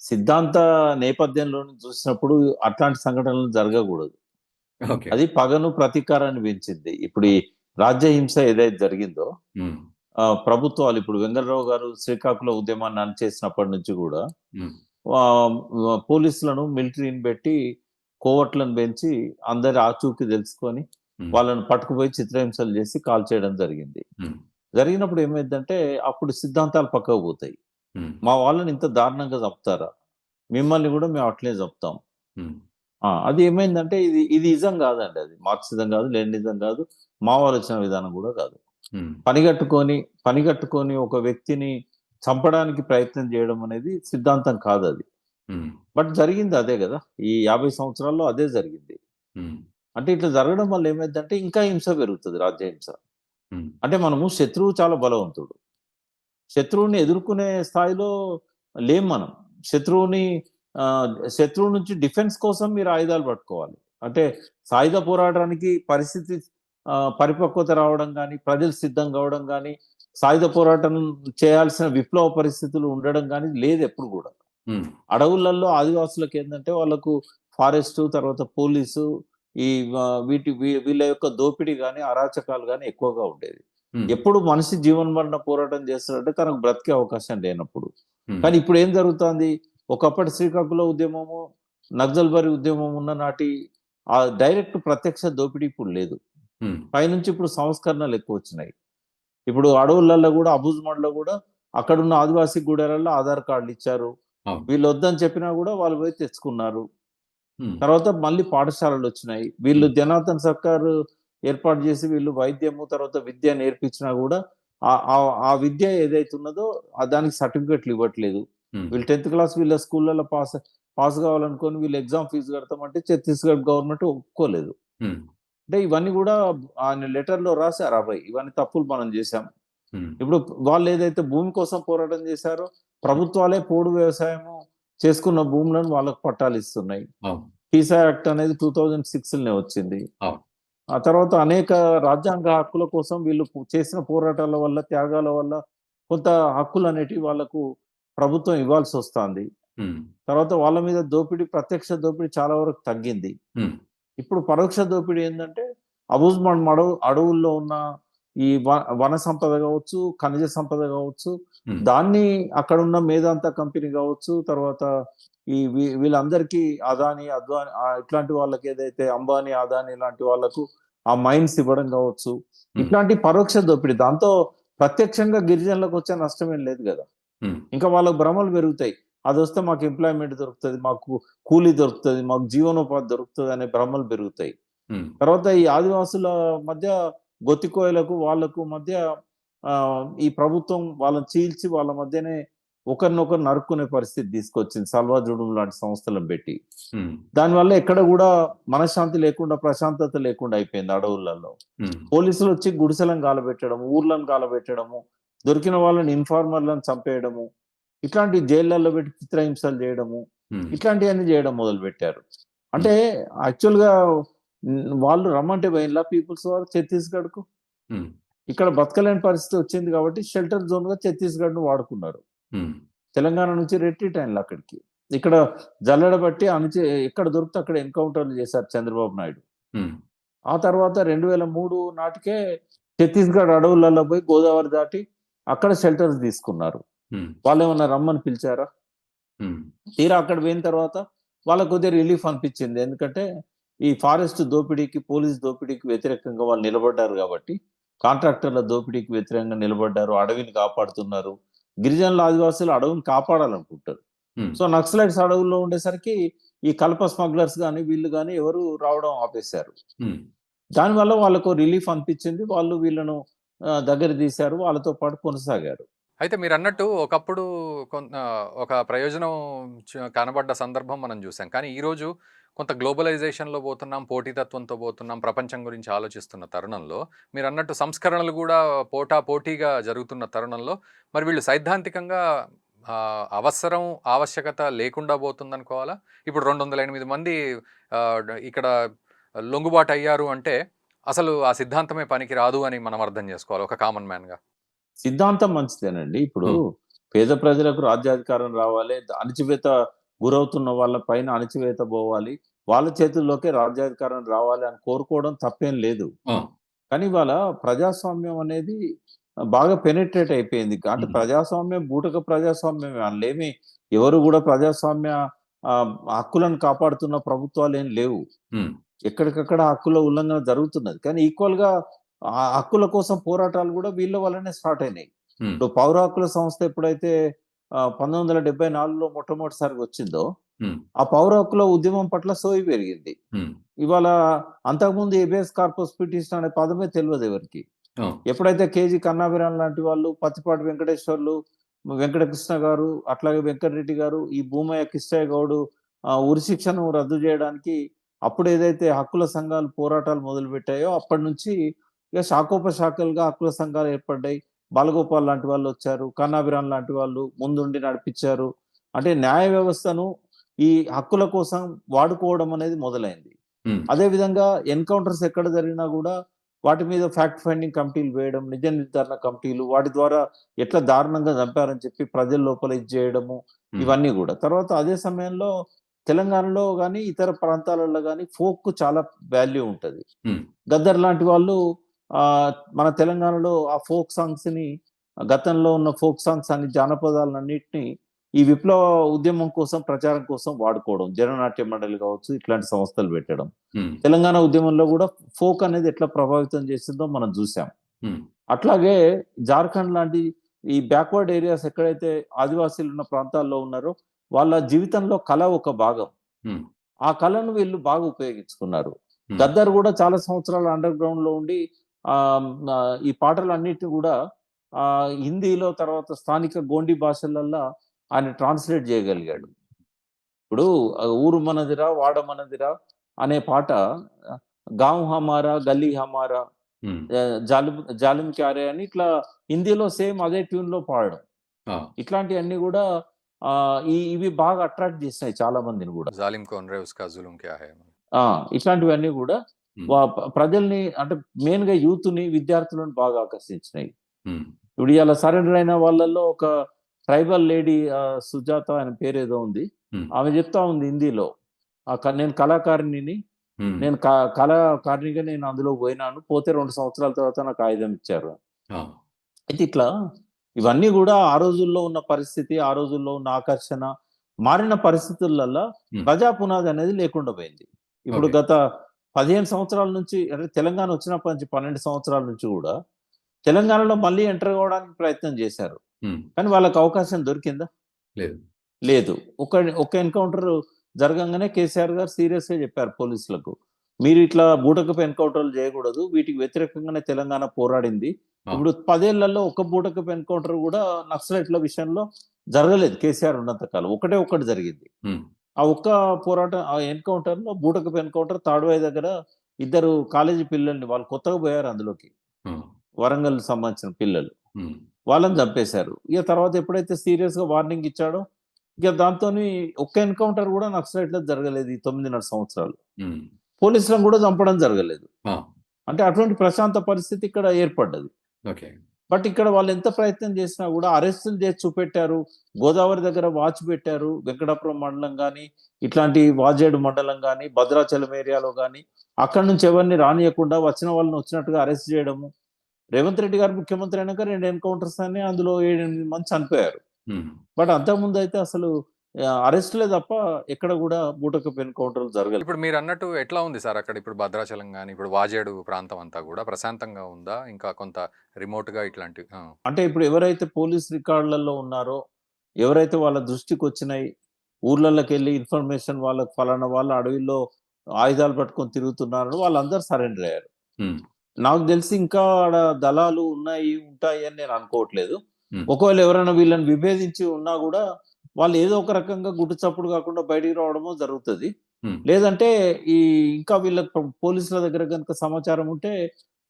సిద్ధాంత నేపథ్యంలో చూసినప్పుడు అట్లాంటి సంఘటనలు జరగకూడదు. ఓకే. అది పగను ప్రతీకారాన్ని పెంచింది. ఇప్పుడు ఈ రాజ్యహింస ఏదైతే జరిగిందో, ప్రభుత్వాలు ఇప్పుడు వెంగళరావు గారు శ్రీకాకుళం ఉద్యమాన్ని అణచేసినప్పటి నుంచి కూడా పోలీసులను మిలిటరీని పెట్టి కోవట్లను పెంచి అందరి ఆచూకీ తెలుసుకొని వాళ్ళని పట్టుకుపోయి చిత్రహింసలు చేసి కాల్ చేయడం జరిగింది. జరిగినప్పుడు ఏమైందంటే అప్పుడు సిద్ధాంతాలు పక్కకు పోతాయి. మా వాళ్ళని ఇంత దారుణంగా చంపుతారా, మిమ్మల్ని కూడా మేము అట్లే చంపుతాం. అది ఏమైందంటే ఇది ఇజం కాదండి, అది మార్క్సిజం కాదు, లెనినిజం కాదు, మావోలోచన విధానం కూడా కాదు. పనిగట్టుకొని ఒక వ్యక్తిని చంపడానికి ప్రయత్నం చేయడం అనేది సిద్ధాంతం కాదు అది. బట్ జరిగింది అదే కదా, ఈ 50 సంవత్సరాల్లో అదే జరిగింది. అంటే ఇట్లా జరగడం వల్ల ఏమైందంటే ఇంకా హింస పెరుగుతుంది, రాజ్యహింస. అంటే మనము శత్రువు చాలా బలవంతుడు, శత్రువుని ఎదుర్కొనే స్థాయిలో లేం మనం. శత్రువు నుంచి డిఫెన్స్ కోసం మీరు ఆయుధాలు పట్టుకోవాలి. అంటే సాయుధ పోరాటానికి పరిపక్వత రావడం కానీ, ప్రజలు సిద్ధం కావడం కానీ, సాయుధ పోరాటం చేయాల్సిన విప్లవ పరిస్థితులు ఉండడం కానీ లేదు ఎప్పుడు కూడా. అడవులలో ఆదివాసులకు ఏంటంటే వాళ్ళకు ఫారెస్ట్, తర్వాత పోలీసు, ఈ వీళ్ళ యొక్క దోపిడీ కానీ అరాచకాలు కానీ ఎక్కువగా ఉండేది. ఎప్పుడు మనిషి జీవన మరణ పోరాటం చేస్తాడంటే తనకు బ్రతికే అవకాశం లేనప్పుడు. కానీ ఇప్పుడు ఏం జరుగుతుంది, ఒకప్పటి శ్రీకాకుళం ఉద్యమము, నక్సల్బరీ ఉద్యమం ఉన్న నాటి ఆ డైరెక్ట్ ప్రత్యక్ష దోపిడీ ఇప్పుడు లేదు. పైనుంచి ఇప్పుడు సంస్కరణలు ఎక్కువ వచ్చినాయి. ఇప్పుడు అడవులలో కూడా, అబూజ్మండ్లో కూడా అక్కడున్న ఆదివాసీ గూడెలలో ఆధార్ కార్డులు ఇచ్చారు, వీళ్ళు వద్దని చెప్పినా కూడా వాళ్ళు పోయి తెచ్చుకున్నారు. తర్వాత మళ్ళీ పాఠశాలలు వచ్చినాయి, వీళ్ళు జనార్దన్ సర్కారు ఏర్పాటు చేసి వీళ్ళు వైద్యము తర్వాత విద్య నేర్పించినా కూడా ఆ విద్య ఏదైతే ఉన్నదో దానికి సర్టిఫికెట్లు ఇవ్వట్లేదు. వీళ్ళు 10th క్లాస్ వీళ్ళ స్కూళ్ళలో పాస్ కావాలనుకొని వీళ్ళు ఎగ్జామ్ ఫీజు కడతామంటే ఛత్తీస్గఢ్ గవర్నమెంట్ ఒప్పుకోలేదు. అంటే ఇవన్నీ కూడా ఆయన లెటర్లో రాశారు, అబ్బాయి ఇవన్నీ తప్పులు మనం చేశాం. ఇప్పుడు వాళ్ళు ఏదైతే భూమి కోసం పోరాటం చేశారో ప్రభుత్వాలే పోడు వ్యవసాయము చేసుకున్న భూములను వాళ్ళకు పట్టాలు ఇస్తున్నాయి. పీసా యాక్ట్ అనేది 2006లోనే వచ్చింది. ఆ తర్వాత అనేక రాజ్యాంగ హక్కుల కోసం వీళ్ళు చేసిన పోరాటాల వల్ల, త్యాగాల వల్ల కొంత హక్కులు అనేటివి వాళ్ళకు ప్రభుత్వం ఇవ్వాల్సి వస్తుంది. తర్వాత వాళ్ళ మీద ప్రత్యక్ష దోపిడీ చాలా వరకు తగ్గింది. ఇప్పుడు పరోక్ష దోపిడీ ఏంటంటే అబూజ్మండ్ అడవుల్లో ఉన్న ఈ వన సంపద కావచ్చు, ఖనిజ సంపద కావచ్చు, దాన్ని అక్కడ ఉన్న మేధాంత కంపెనీ కావచ్చు, తర్వాత వీళ్ళందరికీ అదాని ఇట్లాంటి వాళ్ళకి ఏదైతే అంబానీ, అదాని లాంటి వాళ్ళకు ఆ మైన్స్ ఇవ్వడం కావచ్చు, ఇట్లాంటి పరోక్ష దోపిడీ. దాంతో ప్రత్యక్షంగా గిరిజనులకు వచ్చే నష్టమేం లేదు కదా. ఇంకా వాళ్ళకు భ్రమలు పెరుగుతాయి, అది వస్తే మాకు ఎంప్లాయ్మెంట్ దొరుకుతుంది, మాకు కూలీ దొరుకుతుంది, మాకు జీవనోపాధి దొరుకుతుంది అనే భ్రమలు పెరుగుతాయి. తర్వాత ఈ ఆదివాసుల మధ్య గొత్తికోయలకు వాళ్ళకు మధ్య ఈ ప్రభుత్వం వాళ్ళని చీల్చి వాళ్ళ మధ్యనే ఒకరినొకరు నరుక్కునే పరిస్థితి తీసుకొచ్చింది సల్వాజుడుం లాంటి సంస్థలను పెట్టి. దానివల్ల ఎక్కడ కూడా మనశ్శాంతి లేకుండా, ప్రశాంతత లేకుండా అయిపోయింది అడవులలో. పోలీసులు వచ్చి గుడిసెలను కాలబెట్టడము, ఊర్లను కాలబెట్టడము, దొరికిన వాళ్ళని ఇన్ఫార్మర్లను చంపేయడము, ఇట్లాంటి జైళ్లలో పెట్టి చిత్రహింసలు చేయడము, ఇట్లాంటివన్నీ చేయడం మొదలు పెట్టారు. అంటే యాక్చువల్ గా వాళ్ళు రమ్మంటే పోయినలా పీపుల్స్ వారు ఛత్తీస్గఢ్ కు. ఇక్కడ బతకలేని పరిస్థితి వచ్చింది కాబట్టి షెల్టర్ జోన్ గా ఛత్తీస్గఢ్ ను వాడుకున్నారు. తెలంగాణ నుంచి రెట్రీట్ అయిన అక్కడికి. ఇక్కడ జల్లెడ బట్టి ఎక్కడ దొరికితే అక్కడ ఎన్కౌంటర్లు చేశారు చంద్రబాబు నాయుడు. ఆ తర్వాత 2003 నాటికే ఛత్తీస్గఢ్ అడవులలో పోయి గోదావరి దాటి అక్కడ షెల్టర్స్ తీసుకున్నారు. వాళ్ళు ఏమన్నా రమ్మని పిలిచారా? తీరా అక్కడ పోయిన తర్వాత వాళ్ళకు కొద్దిగా రిలీఫ్ అనిపించింది. ఎందుకంటే ఈ ఫారెస్ట్ దోపిడీకి, పోలీస్ దోపిడీకి వ్యతిరేకంగా వాళ్ళు నిలబడ్డారు కాబట్టి, కాంట్రాక్టర్ల దోపిడీకి వ్యతిరేకంగా నిలబడ్డారు, అడవిని కాపాడుతున్నారు. గిరిజనుల ఆదివాసులు అడవిని కాపాడాలనుకుంటారు. సో నక్సలైట్స్ అడవుల్లో ఉండేసరికి ఈ కల్ప స్మగ్లర్స్ కానీ వీళ్ళు కానీ ఎవరు రావడం ఆపేశారు. దానివల్ల వాళ్ళకు రిలీఫ్ అనిపించింది. వాళ్ళు వీళ్ళను దగ్గర తీశారు, వాళ్ళతో పాటు కొనసాగారు. అయితే మీరు అన్నట్టు ఒకప్పుడు ఒక ప్రయోజనం కనబడ్డ సందర్భం మనం చూసాం. కానీ ఈరోజు కొంత గ్లోబలైజేషన్లో పోతున్నాం, పోటీతత్వంతో పోతున్నాం, ప్రపంచం గురించి ఆలోచిస్తున్న తరుణంలో మీరు అన్నట్టు సంస్కరణలు కూడా పోటీగా జరుగుతున్న తరుణంలో మరి వీళ్ళు సైద్ధాంతికంగా ఆవశ్యకత లేకుండా పోతుందనుకోవాలా? ఇప్పుడు 208 మంది ఇక్కడ లొంగుబాటు అయ్యారు అంటే అసలు ఆ సిద్ధాంతమే పనికి రాదు అని మనం అర్థం చేసుకోవాలి ఒక కామన్ మ్యాన్గా. సిద్ధాంతం మంచిదేనండి. ఇప్పుడు పేద ప్రజలకు రాజ్యాధికారం రావాలి, అణచివేత గురవుతున్న వాళ్ళ పైన అణచివేత పోవాలి, వాళ్ళ చేతుల్లోకే రాజ్యాధికారం రావాలి అని కోరుకోవడం తప్పేం లేదు. కానీ వాళ్ళ ప్రజాస్వామ్యం అనేది బాగా పెనిట్రేట్ అయిపోయింది. అంటే ప్రజాస్వామ్యం బూటక ప్రజాస్వామ్యం అందులేమి ఎవరు కూడా ప్రజాస్వామ్య హక్కులను కాపాడుతున్న ప్రభుత్వాలు ఏం లేవు. ఎక్కడికక్కడ హక్కుల ఉల్లంఘన జరుగుతున్నది. కానీ ఈక్వల్ గా ఆ హక్కుల కోసం పోరాటాలు కూడా వీళ్ళ వల్లనే స్టార్ట్ అయినాయి. ఇప్పుడు పౌర హక్కుల సంస్థ ఎప్పుడైతే 1974లో మొట్టమొదటిసారిగా వచ్చిందో ఆ పౌర హక్కుల ఉద్యమం పట్ల సోయి పెరిగింది. ఇవాళ అంతకుముందు ఏబియస్ కార్పస్ పిటిషన్ అనే పదమే తెలియదు ఎవరికి. ఎప్పుడైతే కేజీ కన్నాభిరాన్ లాంటి వాళ్ళు, పత్తిపాటి వెంకటేశ్వర్లు, వెంకటకృష్ణ గారు, అట్లాగే వెంకటరెడ్డి గారు, ఈ భూమయ్య కిష్టయ్య గౌడు ఉరి శిక్షను రద్దు చేయడానికి అప్పుడు ఏదైతే హక్కుల సంఘాలు పోరాటాలు మొదలు పెట్టాయో అప్పటి నుంచి ఇక శాఖోపశాఖలుగా హక్కుల సంఘాలు ఏర్పడ్డాయి. బాలగోపాల్ లాంటి వాళ్ళు వచ్చారు, కన్నాభిరాన్ లాంటి వాళ్ళు ముందుండి నడిపించారు. అంటే న్యాయ వ్యవస్థను ఈ హక్కుల కోసం వాడుకోవడం అనేది మొదలైంది. అదే విధంగా ఎన్కౌంటర్స్ ఎక్కడ జరిగినా కూడా వాటి మీద ఫ్యాక్ట్ ఫైండింగ్ కమిటీలు వేయడం, నిజ నిర్ధారణ కమిటీలు, వాటి ద్వారా ఎట్లా దారుణంగా చంపారని చెప్పి ప్రజల లోపల ఇది చేయడము, ఇవన్నీ కూడా. తర్వాత అదే సమయంలో తెలంగాణలో కానీ ఇతర ప్రాంతాలలో కానీ ఫోక్ కు చాలా వాల్యూ ఉంటది. గద్దర్ లాంటి వాళ్ళు మన తెలంగాణలో ఆ ఫోక్ సాంగ్స్ ని, గతంలో ఉన్న ఫోక్ సాంగ్స్ అన్ని జానపదాలన్నింటినీ ఈ విప్లవ ఉద్యమం కోసం, ప్రచారం కోసం వాడుకోవడం, జననాట్య మండలి కావచ్చు, ఇట్లాంటి సంస్థలు పెట్టడం. తెలంగాణ ఉద్యమంలో కూడా ఫోక్ అనేది ఎట్లా ప్రభావితం చేసిందో మనం చూసాం. అట్లాగే జార్ఖండ్ లాంటి ఈ బ్యాక్వర్డ్ ఏరియాస్ ఎక్కడైతే ఆదివాసీలు ఉన్న ప్రాంతాల్లో ఉన్నారో వాళ్ళ జీవితంలో కళ ఒక భాగం. ఆ కళను వీళ్ళు బాగా ఉపయోగించుకున్నారు. గద్దర్ కూడా చాలా సంవత్సరాలు అండర్ గ్రౌండ్ లో ఉండి ఈ పాటలు అన్నిటిని కూడా హిందీలో, తర్వాత స్థానిక గోండి భాషలల్లో ఆయన ట్రాన్స్లేట్ చేయగలిగాడు. ఇప్పుడు ఊరు మనదిరా, వాడ మనదిరా అనే పాట గావ్ హమారా, గల్లీ హమారా, జాలిం క్యారే అని ఇట్లా హిందీలో సేమ్ అదే ట్యూన్ లో పాడడం, ఇట్లాంటివన్నీ కూడా ఇవి బాగా అట్రాక్ట్ చేసినాయి చాలా మందిని కూడా. ఇట్లాంటివన్నీ కూడా ప్రజల్ని, అంటే మెయిన్ గా యూత్ ని, విద్యార్థులను బాగా ఆకర్షించినాయి. ఇప్పుడు ఇలా సరెండర్ అయిన వాళ్ళల్లో ఒక ట్రైబల్ లేడీ సుజాత ఆయన పేరు ఏదో ఉంది, ఆమె చెప్తా ఉంది హిందీలో, నేను కళాకారిణిని, నేను కళాకారిణిగా నేను అందులో పోయినాను, పోతే 2 సంవత్సరాల తర్వాత నాకు ఆయుధం ఇచ్చారు. అయితే ఇట్లా ఇవన్నీ కూడా ఆ రోజుల్లో ఉన్న పరిస్థితి, ఆ రోజుల్లో ఉన్న ఆకర్షణ, మారిన పరిస్థితులలో ప్రజా పునాది అనేది లేకుండా పోయింది. ఇప్పుడు గత 15 సంవత్సరాల నుంచి, అంటే తెలంగాణ వచ్చినప్పటి నుంచి 12 సంవత్సరాల నుంచి కూడా తెలంగాణలో మళ్ళీ ఎంటర్ కావడానికి ప్రయత్నం చేశారు. కానీ వాళ్ళకి అవకాశం దొరికిందా? లేదు. లేదు. ఒక ఒక ఎన్‌కౌంటర్ జరగంగానే కేసీఆర్ గారు సీరియస్‌గా చెప్పారు పోలీసులకు. మీరు ఇట్లా బూటకపు ఎన్‌కౌంటర్‌లు చేయకూడదు. వీటికి వ్యతిరేకంగానే తెలంగాణ పోరాడింది. ఆ! ఇప్పుడు 10 ఏళ్లలో ఒక్క బూటకపు ఎన్‌కౌంటర్ కూడా నక్సలైట్ల విషయంలో జరగలేదు కేసీఆర్ ఉన్నంత కాలం. ఒకటే ఒక్కటి జరిగింది. హ్మ్. ఆ ఒక్క పోరాటం ఆ ఎన్‌కౌంటర్‌లో బూటకపు ఎన్‌కౌంటర్ తాడ్వాయి దగ్గర ఇద్దరు కాలేజీ పిల్లల్ని వాళ్ళు కొత్తగా పోయారు అందులోకి. హ్మ్. వరంగల్ సంబంధించిన పిల్లలు. హ్మ్. వాళ్ళని చంపేశారు. ఇక తర్వాత ఎప్పుడైతే సీరియస్‌గా వార్నింగ్ ఇచ్చాడో, ఇక దాంతోని ఒక్క ఎన్‌కౌంటర్ కూడా నక్సలైట్‌లో జరగలేదు ఈ 9.5 సంవత్సరాలు. హ్మ్. పోలీసులను కూడా చంపడం జరగలేదు. ఆ! అంటే అటువంటి ప్రశాంత పరిస్థితి ఇక్కడ ఏర్పడ్డది. ఓకే. బట్ ఇక్కడ వాళ్ళు ఎంత ప్రయత్నం చేసినా కూడా అరెస్టులు చేసి చూపెట్టారు. గోదావరి దగ్గర వాచ్ పెట్టారు. వెంకటాపురం మండలం గాని, ఇట్లాంటి వాజేడు మండలం గాని, భద్రాచలం ఏరియాలో గాని, అక్కడి నుంచి ఎవరిని రానీయకుండా వచ్చిన వాళ్ళని వచ్చినట్టుగా అరెస్ట్ చేయడము. రేవంత్ రెడ్డి గారు ముఖ్యమంత్రి అయినాక 2 ఎన్‌కౌంటర్స్ అని అందులో 7, 8 మంది చనిపోయారు. హ్మ్. బట్ అంతకుముందయితే అసలు అరెస్ట్‌లే తప్ప ఎక్కడ గూడా బూటకపు ఎన్‌కౌంటర్‌లు జరగలేదు. ఇప్పుడు మీరన్నట్టు ఎట్లా ఉంది సార్ అక్కడ? ఇప్పుడు భద్రాచలం గాని, ఇప్పుడు వాజేడు ప్రాంతం అంతా గూడా ప్రశాంతంగా ఉందా? ఇంకా కొంత రిమోట్‌గా ఇట్లాంటివి ఆ! అంటే ఇప్పుడు ఎవరైతే పోలీస్ రికార్డులలో ఉన్నారో, ఎవరైతే వాళ్ళ దృష్టికొచ్చినాయి, ఊర్లలోకెళ్ళి ఇన్ఫర్మేషన్ వాళ్ళకి ఫలానా వాళ్ళు అడవిలో ఆయుధాలు పట్టుకొని తిరుగుతున్నారని వాళ్ళందరూ సరెండర్ అయ్యారు. హ్మ్. నాకు తెలిసి ఇంకా ఆడ దళాలు ఉన్నాయి, ఉంటాయి అని నేను అనుకోవట్లేదు. హ్మ్. ఒకవేళ ఎవరైనా వీళ్ళని విభేదించి ఉన్నా గూడా, వాళ్ళు ఏదో ఒక రకంగా గుట్టు చప్పుడు కాకుండా బయటికి రావడమో జరుగుతది. హ్మ్. లేదంటే ఈ ఇంకా వీళ్ళకి పోలీసుల దగ్గర గనుక సమాచారం ఉంటే,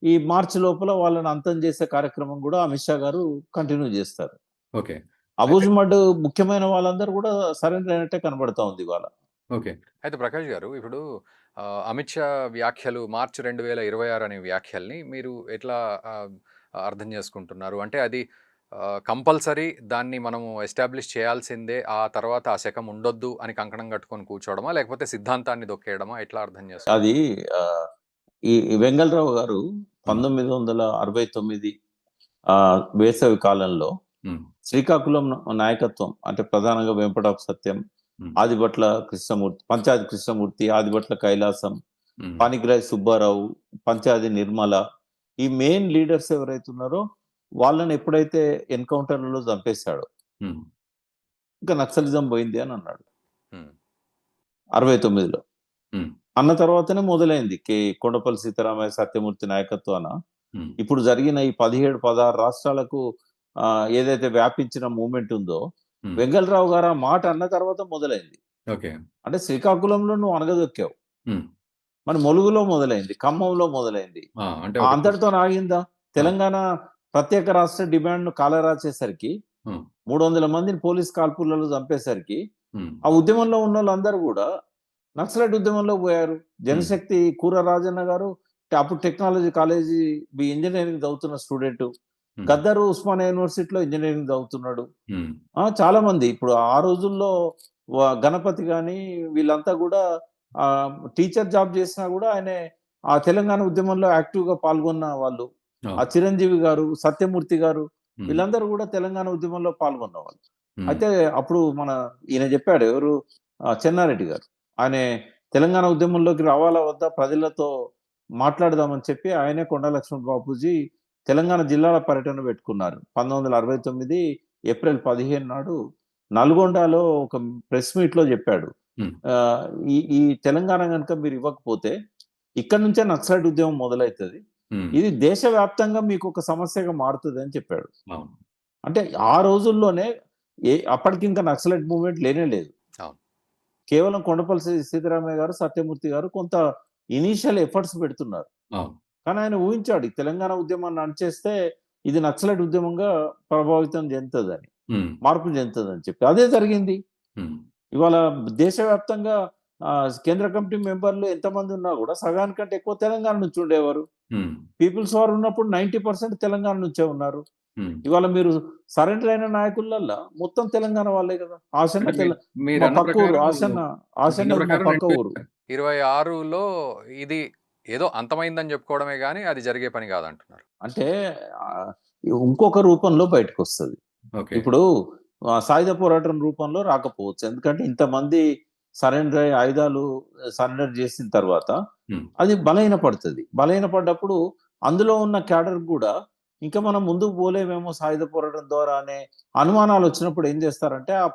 ఈ మార్చి లోపల వాళ్ళని అంతం చేసే కార్యక్రమం గూడా అమిత్ షా గారు కంటిన్యూ జేస్తారు. ఓకే. అయితే అబూజ్‌మడ్ ముఖ్యమైన వాళ్ళందరూ గూడా సరెండర్ అయినట్టే కనబడతా ఉంది ఇవాళ. ఓకే. అయితే ప్రకాష్ గారు ఇప్పుడు అమిత్ షా వ్యాఖ్యలు మార్చి 2026 అనే వ్యాఖ్యల్ని మీరు ఎట్లా ఆహ్, అర్థం చేసుకుంటున్నారు? అంటే అది కంపల్సరీ దాన్ని మనము ఎస్టాబ్లిష్ చేయాల్సిందే. ఆ తర్వాత ఆ శకం ఉండొద్దు అని కంకణం కట్టుకొని కూర్చోవడమా? లేకపోతే సిద్ధాంతాన్ని దొక్కేయడమా? ఎట్లా అర్థం అది చేసుకోవాలి? ఆహ్, ఈ వెంగళరావు గారు హ్మ్. 1969 వేసవి కాలంలో హ్మ్. శ్రీకాకుళం నాయకత్వం అంటే ప్రధానంగా వెంపటాపు సత్యం, హ్మ్. ఆదిభట్ల కృష్ణమూర్తి, పంచాది కృష్ణమూర్తి, ఆదిభట్ల కైలాసం, హ్మ్. పానిగ్రాయి సుబ్బారావు, పంచాది నిర్మల ఈ మెయిన్ లీడర్స్ ఎవరైతే ఉన్నారో వాళ్ళని ఎప్పుడైతే ఎన్‌కౌంటర్‌లలో చంపేసాడో, హ్మ్. ఇంకా నక్సలిజం పోయింది అని అన్నాడు. హ్మ్. 69లో. హ్మ్. అన్న తర్వాతనే మొదలైంది. కొండపల్లి సీతారామయ్య, సత్యమూర్తి నాయకత్వాన హ్మ్. ఇప్పుడు జరిగిన ఈ 17, 16 రాష్ట్రాలకు ఏదైతే వ్యాపించిన మూవ్‌మెంట్ ఉందో, హ్మ్. వెంగళరావు గారు ఆ మాట అన్న తర్వాత మొదలైంది. ఓకే. అంటే శ్రీకాకుళంలో నువ్వు అణగదొక్కావు. హ్మ్. మరి ములుగులో మొదలైంది. ఖమ్మంలో మొదలైంది. ఆ! అంటే ఒక అంతటితోని ఆగిందా? ఆ! తెలంగాణ ప్రత్యేక రాష్ట్ర డిమాండ్‌ను కాలరాచేసరికి, హ్మ్. 300 మందిని పోలీస్ కాల్పులలో చంపేసరికి, హ్మ్. ఆ ఉద్యమంలో ఉన్నోళ్ళందరూ గూడా నక్సలైట్ ఉద్యమంలోకి పోయారు. హ్మ్. జనశక్తి కూర రాజన్న గారు అప్పుడు టెక్నాలజీ కాలేజీ ఇంజినీరింగ్ చదువుతున్న స్టూడెంటు. హ్మ్. గద్దరు ఉస్మానియా యూనివర్సిటీలో ఇంజినీరింగ్ చదువుతున్నాడు. హ్మ్. చాలా మంది ఇప్పుడు ఆ రోజుల్లో గణపతి గాని వీళ్ళంతా గూడా టీచర్ జాబ్ చేసినా గూడా ఆయనే ఆ తెలంగాణ ఉద్యమంలో యాక్టివ్‌గా పాల్గొన్న వాళ్ళు. ఆ అవును. చిరంజీవి గారు, సత్యమూర్తి గారు హ్మ్. వీళ్ళందరూ గూడా తెలంగాణ ఉద్యమంలో పాల్గొన్నవాళ్ళు. హ్మ్. అయితే అప్పుడు ఈయన జెప్పాడు ఎవరు చెన్నారెడ్డి గారు. ఆయనే తెలంగాణ ఉద్యమంలోకి రావాలా వద్దా ప్రజలతో మాట్లాడదామని చెప్పి ఆయనే కొండ లక్ష్మణ్ బాపూజీ తెలంగాణ జిల్లాల పర్యటన పెట్టుకున్నారు. 1969 ఏప్రిల్ 15 నాడు నల్గొండలో ఒక ప్రెస్ మీట్‌లో జెప్పాడు. హ్మ్. ఆహ్, ఈ ఈ తెలంగాణ గనుక మీరు ఇవ్వకపోతే ఇక్కడి నుంచే నక్సలైట్ ఉద్యమం మొదలైతది. హ్మ్. ఇది దేశవ్యాప్తంగా మీకొక సమస్యగా మారుతదని చెప్పాడు. అవును. అంటే ఆ రోజుల్లోనే అప్పటికింకా నక్సలైట్ మూవ్‌మెంట్ లేనే లేదు. అవును. కేవలం కొండపల్లి సీతారామయ్య గారు, సత్యమూర్తి గారు కొంత ఇనీషియల్ ఎఫర్ట్స్ పెడుతున్నారు. అవును. కానీ ఆయన ఊహించాడు. ఈ తెలంగాణ ఉద్యమాన్ని అణచేస్తే ఇది నక్సలైట్ ఉద్యమంగా ప్రభావితం చెందుతదని. హ్మ్. మార్పు చెందుతదని చెప్పి. అదే జరిగింది. హ్మ్. ఇవాళ దేశవ్యాప్తంగా కేంద్ర కమిటీ మెంబర్‌లు ఎంతమంది ఉన్నా గూడా సగానికంటే ఎక్కువ తెలంగాణ నుంచి ఉండేవారు. హ్మ్. పీపుల్స్ వార్ ఉన్నప్పుడు 90% తెలంగాణ నుంచే ఉన్నారు. హ్మ్. ఇవాళ మీరు సరెండర్ అయిన నాయకులల్లా మొత్తం తెలంగాణ వాళ్ళే గదా! ఆసన్న అంటే మా మీరన్న పక్క ఊరు. ప్రకారం మీరన్న ఆసన్నది మా ప్రకారం పక్క ఊరు. 2026లో ఇది ఏదో అంతమైందని చెప్పుకోవడమే గాని, అది జరిగే పని కాదంటున్నారు. అంటే ఆహ్, ఇంకొక రూపంలో బయటకొస్తది. ఓకే. ఇప్పుడు సాయుధ పోరాటం రూపంలో రాకపోవచ్చు. ఎందుకంటే ఇంతమంది సరెండర్ అయ్యి ఆయుధాలు సరెండర్ చేసిన తర్వాత హ్మ్. అది బలహీనపడతది. బలహీనపడ్డప్పుడు అందులో ఉన్న క్యాడర్ గూడా ఇంకా మనం ముందుకు పోలేమేమో సాయుధ పోరాటం ద్వారా అనే అనుమానాలు వచ్చినప్పుడు ఏం చేస్తారంటే ఆ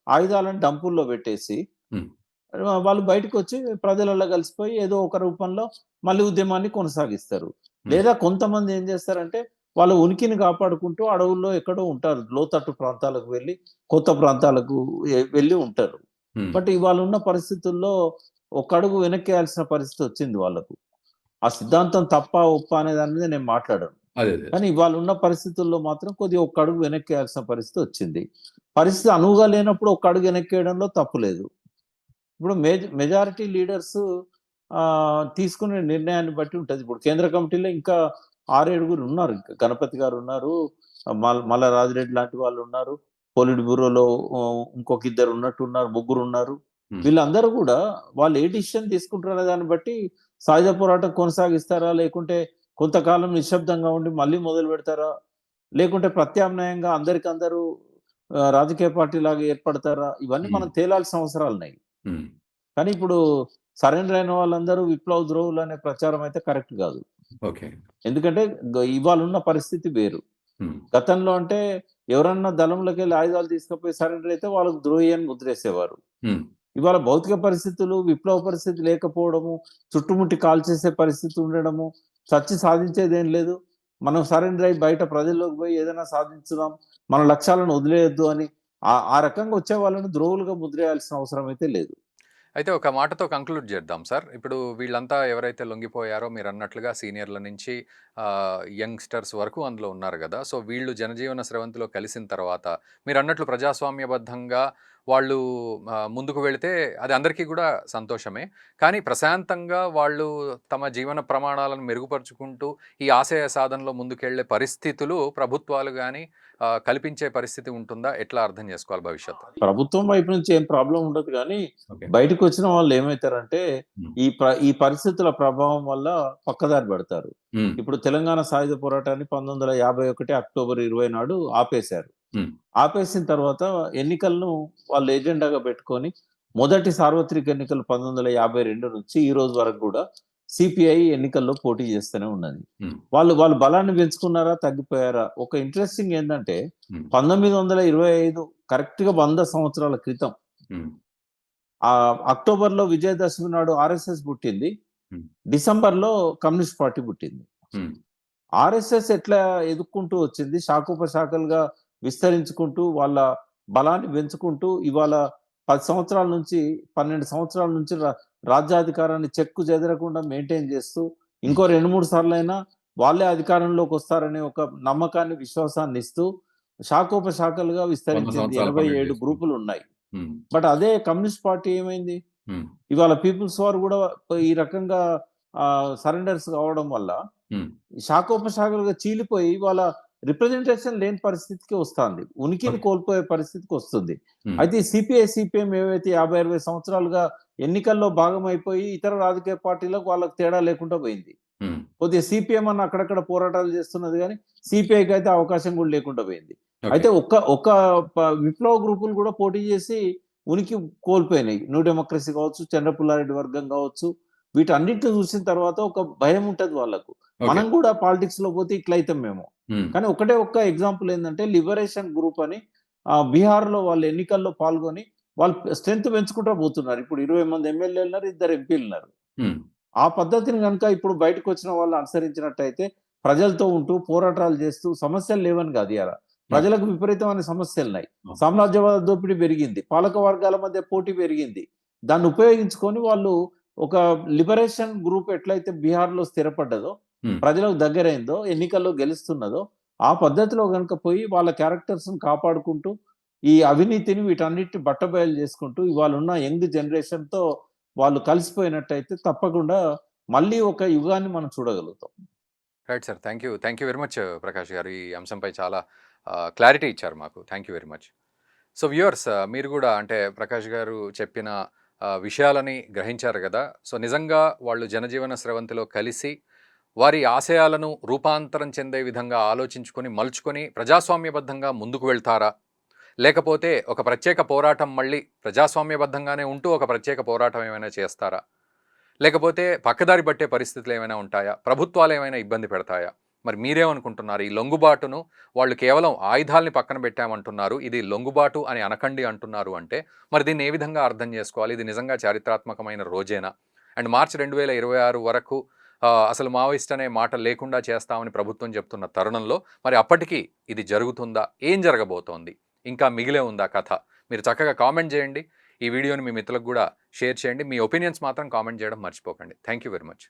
ఆయుధాలను డంపుల్లో పెట్టేసి హ్మ్. వాళ్ళు బయటకొచ్చి ప్రజలలో కలిసిపోయి ఏదో ఒక రూపంలో మళ్ళీ ఉద్యమాన్ని కొనసాగిస్తారు. హ్మ్. లేదా కొంతమంది ఏం చేస్తారంటే వాళ్ళ ఉనికిని కాపాడుకుంటూ అడవుల్లో ఎక్కడో ఉంటారు. లోతట్టు ప్రాంతాలకు వెళ్లి, కొత్త ప్రాంతాలకు వెళ్లి ఉంటారు. హ్మ్. బట్ ఇవాళ ఉన్న పరిస్థితుల్లో ఒక అడుగు వెనక్కేయాల్సిన పరిస్థితి వచ్చింది వాళ్ళకు. ఆ సిద్ధాంతం తప్పా, ఒప్పా అనే దాని మీద నేను మాట్లాడను. అదే. అదే. కానీ ఇవాళ ఉన్న పరిస్థితుల్లో మాత్రం కొద్దిగా ఒక్క అడుగు వెనక్కేయాల్సిన పరిస్థితి వచ్చింది. పరిస్థితి అనువుగా లేనప్పుడు ఒక్క అడుగు వెనక్కేయడంలో తప్పు లేదు. ఇప్పుడు మెజారిటీ లీడర్స్ తీసుకునే నిర్ణయాన్ని బట్టి ఉంటది. ఇప్పుడు కేంద్ర కమిటీలో ఇంకా 6, 7 ఉన్నారు. ఇంకా గణపతి గారున్నారు. మల్లా రాజిరెడ్డి లాంటి వాళ్ళున్నారు. పొలిట్ బ్యూరోలో ఇంకొక ఇద్దరు ఉన్నట్టున్నారు. ముగ్గురున్నారు. హ్మ్. వీళ్ళందరూ గూడా వాళ్ళు ఏ డెసిషన్ తీసుకుంటారనే దాన్ని బట్టి సాయుధ పోరాటం కొనసాగిస్తారా? లేకుంటే కొంతకాలం నిశ్శబ్దంగా ఉండి మళ్ళీ మొదలు పెడతారా? లేకుంటే ప్రత్యామ్నాయంగా అందరికందరూ రాజకీయ పార్టీలాగా ఏర్పడతారా? ఇవన్నీ హ్మ్. మనం తేలాల్సిన అవసరాలున్నాయి. హ్మ్. కానీ ఇప్పుడు సరెండర్ అయిన వాళ్ళందరూ విప్లవ ద్రోహులనే ప్రచారం అయితే కరెక్ట్ గాదు. ఓకే. ఎందుకంటే ఇవాళున్న పరిస్థితి వేరు. హ్మ్. గతంలో అంటే ఎవరన్నా దళంలోకెళ్ళి ఆయుధాలు తీసుకపోయి సరెండర్ అయితే వాళ్ళకి ద్రోహి అని ముద్రేసేవారు. హ్మ్. ఇవాళ భౌతిక పరిస్థితులు, విప్లవ పరిస్థితి లేకపోవడము, చుట్టుముట్టి కాల్చేసే పరిస్థితి ఉండడము, చచ్చి సాధించేదేం లేదు. మనం సరెండర్ అయ్యి బయట ప్రజల్లోకి పోయి ఏదైనా సాధించుదాం, మన లక్ష్యాలను వదిలేయొద్దు అని ఆ రకంగా వచ్చే వాళ్ళని ద్రోహులుగా ముద్రేయాల్సిన అవసరం అయితే లేదు. అయితే ఒక మాటతో కంక్లూడ్ చేద్దాం సార్. ఇప్పుడు వీళ్ళంతా ఎవరైతే లొంగిపోయారో మీరన్నట్లుగా సీనియర్ల నుంచి యంగ్‌స్టర్స్ వరకు అందులో ఉన్నారు గదా! సో, వీళ్ళు జనజీవన స్రవంతిలో కలిసిన తర్వాత మీరన్నట్లు ప్రజాస్వామ్యబద్ధంగా వాళ్ళు ముందుకు వెళితే అది అందరికీ గూడా సంతోషమే. కానీ ప్రశాంతంగా వాళ్ళు తమ జీవన ప్రమాణాలను మెరుగుపరుచుకుంటూ ఈ ఆశయ సాధనలో ముందుకెళ్ళే పరిస్థితులు ప్రభుత్వాలు గాని కల్పించే పరిస్థితి ఉంటుందా? ఎట్లా అర్థం చేసుకోవాలి భవిష్యత్తులో? ప్రభుత్వం వైపు నుంచి ఏం ప్రాబ్లమ్ ఉండదు గానీ, ఓకే. బయటకొచ్చిన వాళ్ళు ఏమైతారంటే, హ్మ్. ఈ పరిస్థితుల ప్రభావం వల్ల పక్కదారి పడతారు. హ్మ్. ఇప్పుడు తెలంగాణ సాయుధ పోరాటాన్ని 1951 అక్టోబర్ 20 నాడు ఆపేశారు. హ్మ్. ఆపేసిన తర్వాత ఎన్నికలను వాళ్ళు ఎజెండాగా పెట్టుకొని, మొదటి సార్వత్రిక ఎన్నికలు 1952 నుంచి ఈ రోజు వరకు గూడా సిపిఐ ఎన్నికల్లో పోటీ చేస్తూనే ఉన్నది. హ్మ్. వాళ్ళు బలాన్ని పెంచుకున్నారా? తగ్గిపోయారా? ఒక ఇంట్రెస్టింగ్ ఏందంటే హ్మ్. 1925 కరెక్ట్‌గా 100 సంవత్సరాల క్రితం హ్మ్. అక్టోబర్‌లో విజయదశమి నాడు ఆర్ఎస్ఎస్ పుట్టింది. హ్మ్. డిసెంబర్‌లో కమ్యూనిస్ట్ పార్టీ పుట్టింది. హ్మ్. ఆర్ఎస్ఎస్ ఎట్లా ఎదుక్కుంటూ వచ్చింది. శాఖోపశాఖలుగా విస్తరించుకుంటూ వాళ్ళ బలాన్ని పెంచుకుంటూ ఇవాళ 10 సంవత్సరాల నుంచి 12 సంవత్సరాల నుంచి రాజ్యాధికారాన్ని చెక్కు చెదరకుండా మెయింటైన్ చేస్తూ హ్మ్. ఇంకో 2, 3 సార్లైనా వాళ్ళే అధికారంలోకొస్తారనే ఒక నమ్మకాన్ని, విశ్వాసాన్ని ఇస్తూ శాఖోపశాఖలుగా 100 విస్తరించింది. సంవత్సరాల కంప్లీట్ 87 చేసుకుంది. గ్రూపులున్నాయి. హ్మ్. బట్ అదే కమ్యూనిస్ట్ పార్టీ ఏమైంది? హ్మ్. ఇవాళ పీపుల్స్ వార్ గూడా ఈ రకంగా సరెండర్స్ కావడం వల్ల హ్మ్. శాఖోపశాఖలుగా చీలిపోయి ఇవాళ రిప్రజెంటేషన్ లేని పరిస్థితికి వస్తాంది. ఉనికిని ఓకే. కోల్పోయే పరిస్థితికొస్తుంది. హ్మ్. అయితే ఈ సిపిఐ, సిపిఎం ఏవైతే 50, 60 సంవత్సరాలుగా ఎన్నికల్లో భాగమైపోయి ఇతర రాజకీయ పార్టీలకు వాళ్ళకి తేడా లేకుండా పోయింది. హ్మ్. కొద్దిగా సిపిఎం అన్న అక్కడక్కడ పోరాటాలు చేస్తున్నది గానీ, సిపిఐకి అయితే అవకాశం కూడా లేకుండా పోయింది. ఓకే. అయితే ఒక్క ఒక్క విప్లవ గ్రూపులు కూడా పోటీ చేసి ఉనికి కోల్పోయినాయి. న్యూ డెమోక్రసీ కావచ్చు, చంద్రపుల్లారెడ్డి వర్గం కావచ్చు, వీటన్నిటిని చూసిన తర్వాత ఒక భయం ఉంటది వాళ్ళకు. ఓకే. మనం కూడా పాలిటిక్స్‌లో పోతే ఇట్లయితాం మేము. హ్మ్. కానీ ఒక్క ఎగ్జాంపుల్ ఏందంటే లిబరేషన్ గ్రూప్ అని బీహార్‌లో వాళ్ళు ఎన్నికల్లో పాల్గొని వాళ్ళు స్ట్రెంత్ పెంచుకుంటా పోతున్నారు. ఇప్పుడు 20 మంది ఎమ్మెల్యేలున్నారు, 2 ఎంపీలున్నారు. హ్మ్. ఆ పద్ధతిని గనుక ఇప్పుడు బయటకొచ్చిన వాళ్ళు అనుసరించినట్టయితే, ప్రజలతో ఉంటూ, పోరాటాలు చేస్తూ, సమస్యలు లేవని గాదు ఇయాల. ఓకే. ప్రజలకు విపరీతమైన సమస్యలున్నాయి. ఓకే. సామ్రాజ్యవాద దోపిడీ పెరిగింది. పాలక వర్గాల మధ్య పోటీ పెరిగింది. దాన్ని ఉపయోగించుకొని వాళ్ళు ఒక లిబరేషన్ గ్రూప్ ఎట్లయితే బీహార్‌లో స్థిరపడ్డదో, హ్మ్. ప్రజలకు దగ్గరైందో, ఎన్నికల్లో గెలుస్తున్నదో, ఆ పద్ధతిలో గనుక పోయి వాళ్ళ క్యారెక్టర్స్‌ని కాపాడుకుంటూ, ఈ అవినీతిని వీటన్నిటిని బట్టబయలు చేసుకుంటూ, ఇవాళున్న యంగ్ జనరేషన్‌తో వాళ్ళు కలిసిపోయినట్టయితే తప్పకుండా మళ్ళీ ఒక యుగాన్ని మనం చూడగలుగుతాం. Right sir. Thank you. Thank you very much Prakash garu. ఈ అంశంపై చాలా క్లారిటీ ఇచ్చారు మాకు. Thank you very much. So viewers మీరు గూడా అంటే ప్రకాష్ గారు చెప్పిన విషయాలని గ్రహించారు గదా! సో నిజంగా వాళ్ళు జనజీవన స్రవంతిలో కలిసి వారి ఆశయాలను రూపాంతరం చెందే విధంగా ఆలోచించుకొని, మలుచుకొని ప్రజాస్వామ్యబద్ధంగా ముందుకు వెళ్తారా? లేకపోతే ఒక ప్రత్యేక పోరాటం మళ్ళీ ప్రజాస్వామ్యబద్ధంగానే ఉంటూ ఒక ప్రత్యేక పోరాటం ఏమైనా చేస్తారా? లేకపోతే పక్కదారి పట్టే పరిస్థితులు ఏమైనా ఉంటాయా? ప్రభుత్వాలు ఏమైనా ఇబ్బంది పెడతాయా? మరి మీరేమనుకుంటున్నారు? ఈ లొంగుబాటును వాళ్ళు కేవలం ఆయుధాల్ని పక్కన పెట్టామంటున్నారు. ఇది లొంగుబాటు అని అనకండి అంటున్నారు అంటే, మరి దీన్ని ఏ విధంగా అర్థం చేసుకోవాలి? ఇది నిజంగా చారిత్రాత్మకమైన రోజేనా? అండ్ మార్చి 2026 వరకు అసలు మావోయిస్ట్ అనే మాట లేకుండా చేస్తామని ప్రభుత్వం చెప్తున్న తరుణంలో మరి అప్పటికి ఇది జరుగుతుందా? ఏం జరగబోతోంది? ఇంకా మిగిలే ఉందా కథ? మీరు చక్కగా కామెంట్ చేయండి. ఈ వీడియోని మీ మిత్రులకు కూడా షేర్ చేయండి. మీ ఒపీనియన్స్ మాత్రం కామెంట్ చేయడం మర్చిపోకండి. Thank you very much.